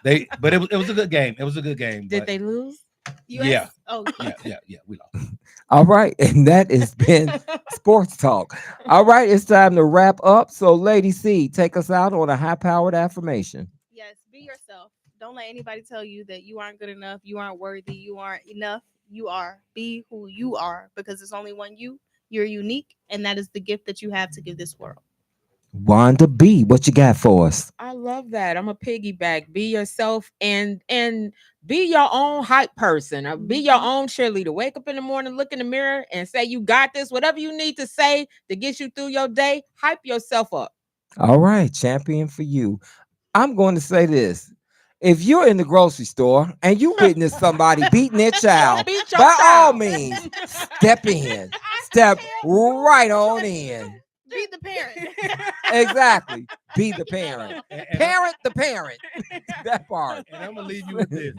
But it was a good game. It was a good game. Did they lose? US? Yeah. Oh, yeah. We lost. All right. And that has been Sports Talk. All right. It's time to wrap up. So, Lady C, take us out on a high-powered affirmation. Yes. Be yourself. Don't let anybody tell you that you aren't good enough, you aren't worthy, you aren't enough. You are. Be who you are because there's only one you. You're unique, and that is the gift that you have to give this world. Wanda B, what you got for us? I love that. I'm a piggyback. Be yourself and be your own hype person. Or be your own cheerleader. Wake up in the morning, look in the mirror, and say you got this. Whatever you need to say to get you through your day, hype yourself up. All right, champion for you. I'm going to say this. If you're in the grocery store and you witness somebody beating their child, Beat your by all child. means, step in. Step right on in. Be the parent. Exactly. Be the parent. And Parent the parent. That part. And I'm gonna leave you with this.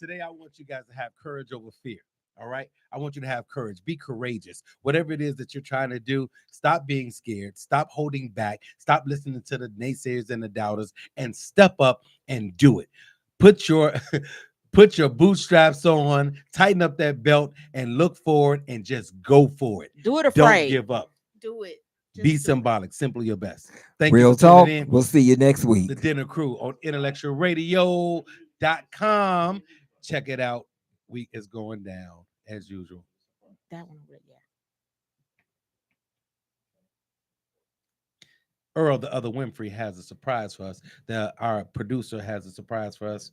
Today, I want you guys to have courage over fear. All right. I want you to have courage. Be courageous. Whatever it is that you're trying to do, stop being scared. Stop holding back. Stop listening to the naysayers and the doubters and step up and do it. Put your bootstraps on, tighten up that belt and look forward and just go for it. Do it afraid. Don't give up. Do it. Just Be do it. symbolic. Simply your best. Thank Real you for tuning talk. in. We'll see you next week. The Dinner Crew on IntellectualRadio.com. Check it out. Week is going down as usual. That one, yeah. Earl, the other Winfrey, has a surprise for us. Our producer has a surprise for us.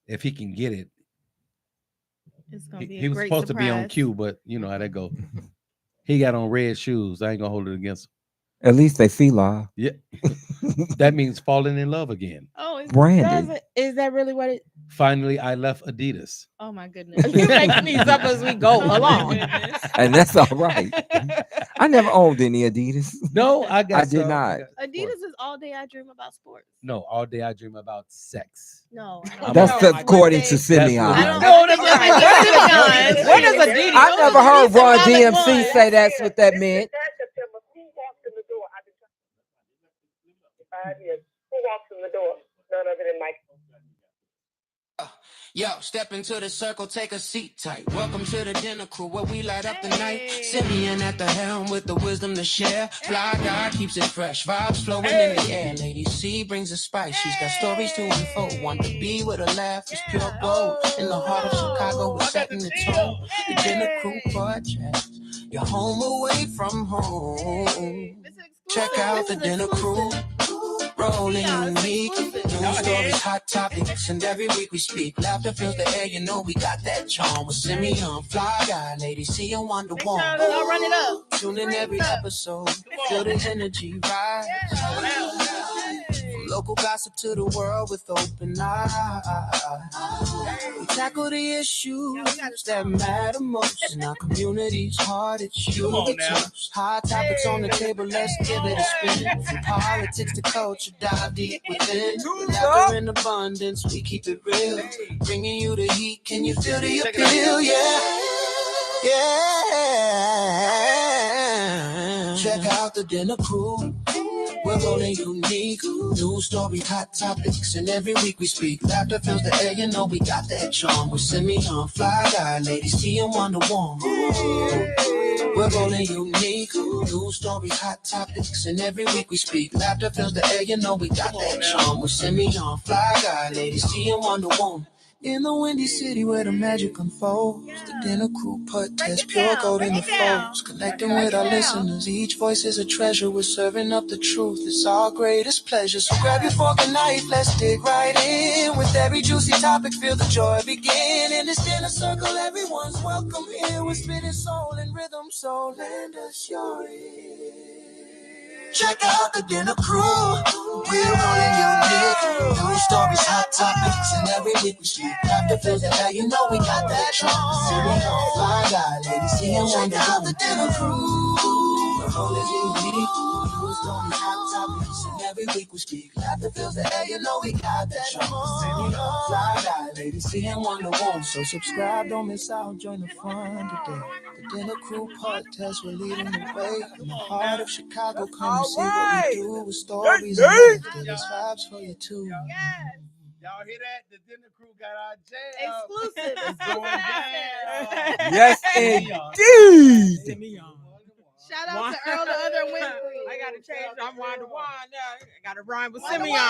If he can get it, It's gonna be he a was great supposed to be on surprise. cue, but you know how that go. He got on red shoes. I ain't gonna hold it against him. At least they feel Yeah, that means falling in love again. Oh, it's branded. Is that really what it? Finally, I left Adidas. Oh my goodness. You're making these up as we go Oh my along. goodness. And that's all right. I never owned any Adidas. No, I got. I did some. not. Adidas is all day I dream about sports. No, all day I dream about sex. No, I I'm don't. That's a- One according day- to That's what- Simeon. I don't- No, that's Simeon. not- What is Adidas? I never heard Those are Ron solid DMC ones. say that's what that meant. 5 years. Who walks in the door? None other than Mike. Yo, step into the circle, take a seat tight. Welcome to the dinner crew where we light up the night. Simeon at the helm with the wisdom to share. Fly guy keeps it fresh, vibes flowing in the air. Lady C brings the spice, she's got stories to unfold. Want to be with a laugh, it's pure gold. In the heart of Chicago, we're setting the tone. The dinner crew podcast, you're home away from home. Check out the dinner crew. Rolling unique, news stories, hot topics, and every week we speak. Laughter fills the air, you know we got that charm. With Simeon, fly guy, lady, see you Wonder Woman. I'll run it up. Tune in every episode, feel the energy rise. From local gossip to the world with open eyes. We tackle the issues that matter most in our community's heart. It's you we toast. Hot topics on the table, let's give it a spin. From politics to culture, dive deep within. Laughter in abundance, we keep it real. Bringing you the heat, can you feel the appeal? Yeah. Yeah. Check out the dinner crew. We're rolling unique. News stories, hot topics, and every week we speak. Laughter fills the air, you know we got that charm. With Simeon, fly guy, ladies, see and Wonder Woman. We're rolling unique. News stories, hot topics, and every week we speak. Laughter fills the air, you know we got that charm. With Simeon, fly guy, ladies, see and Wonder Woman. In the windy city where the magic unfolds, the dinner crew podcast, pure gold in the folds. Connecting with our listeners, each voice is a treasure. We're serving up the truth, it's our greatest pleasure. So grab your fork and knife, let's dig right in. With every juicy topic, feel the joy begin. In this dinner circle, everyone's welcome here. We're spitting soul and rhythm, so lend us your ear. Check out the dinner crew. We're rolling unique. News stories, hot topics, and every week we speak. Laughter fills the air, you know we got that charm. Simeon, fly guy, ladies, see and Wonder Woman. Check out the dinner crew. We're rolling unique. News stories, hot topics, and every week we speak. Laughter fills the air, you know we got that charm. Simeon, fly guy, ladies, see and Wonder Woman. So subscribe, don't miss out, join the fun today. The dinner crew podcast, we're leading the way. In the heart of Chicago, come see what we do with stories and laughter. There's vibes for you too. Y'all hear that? The dinner crew got our jam. Exclusive. It's going down. Yes, indeed. Shout out to Earl the other Winfrey. I gotta change. I'm Wanda Wanda. I gotta rhyme with Wanda Simeon.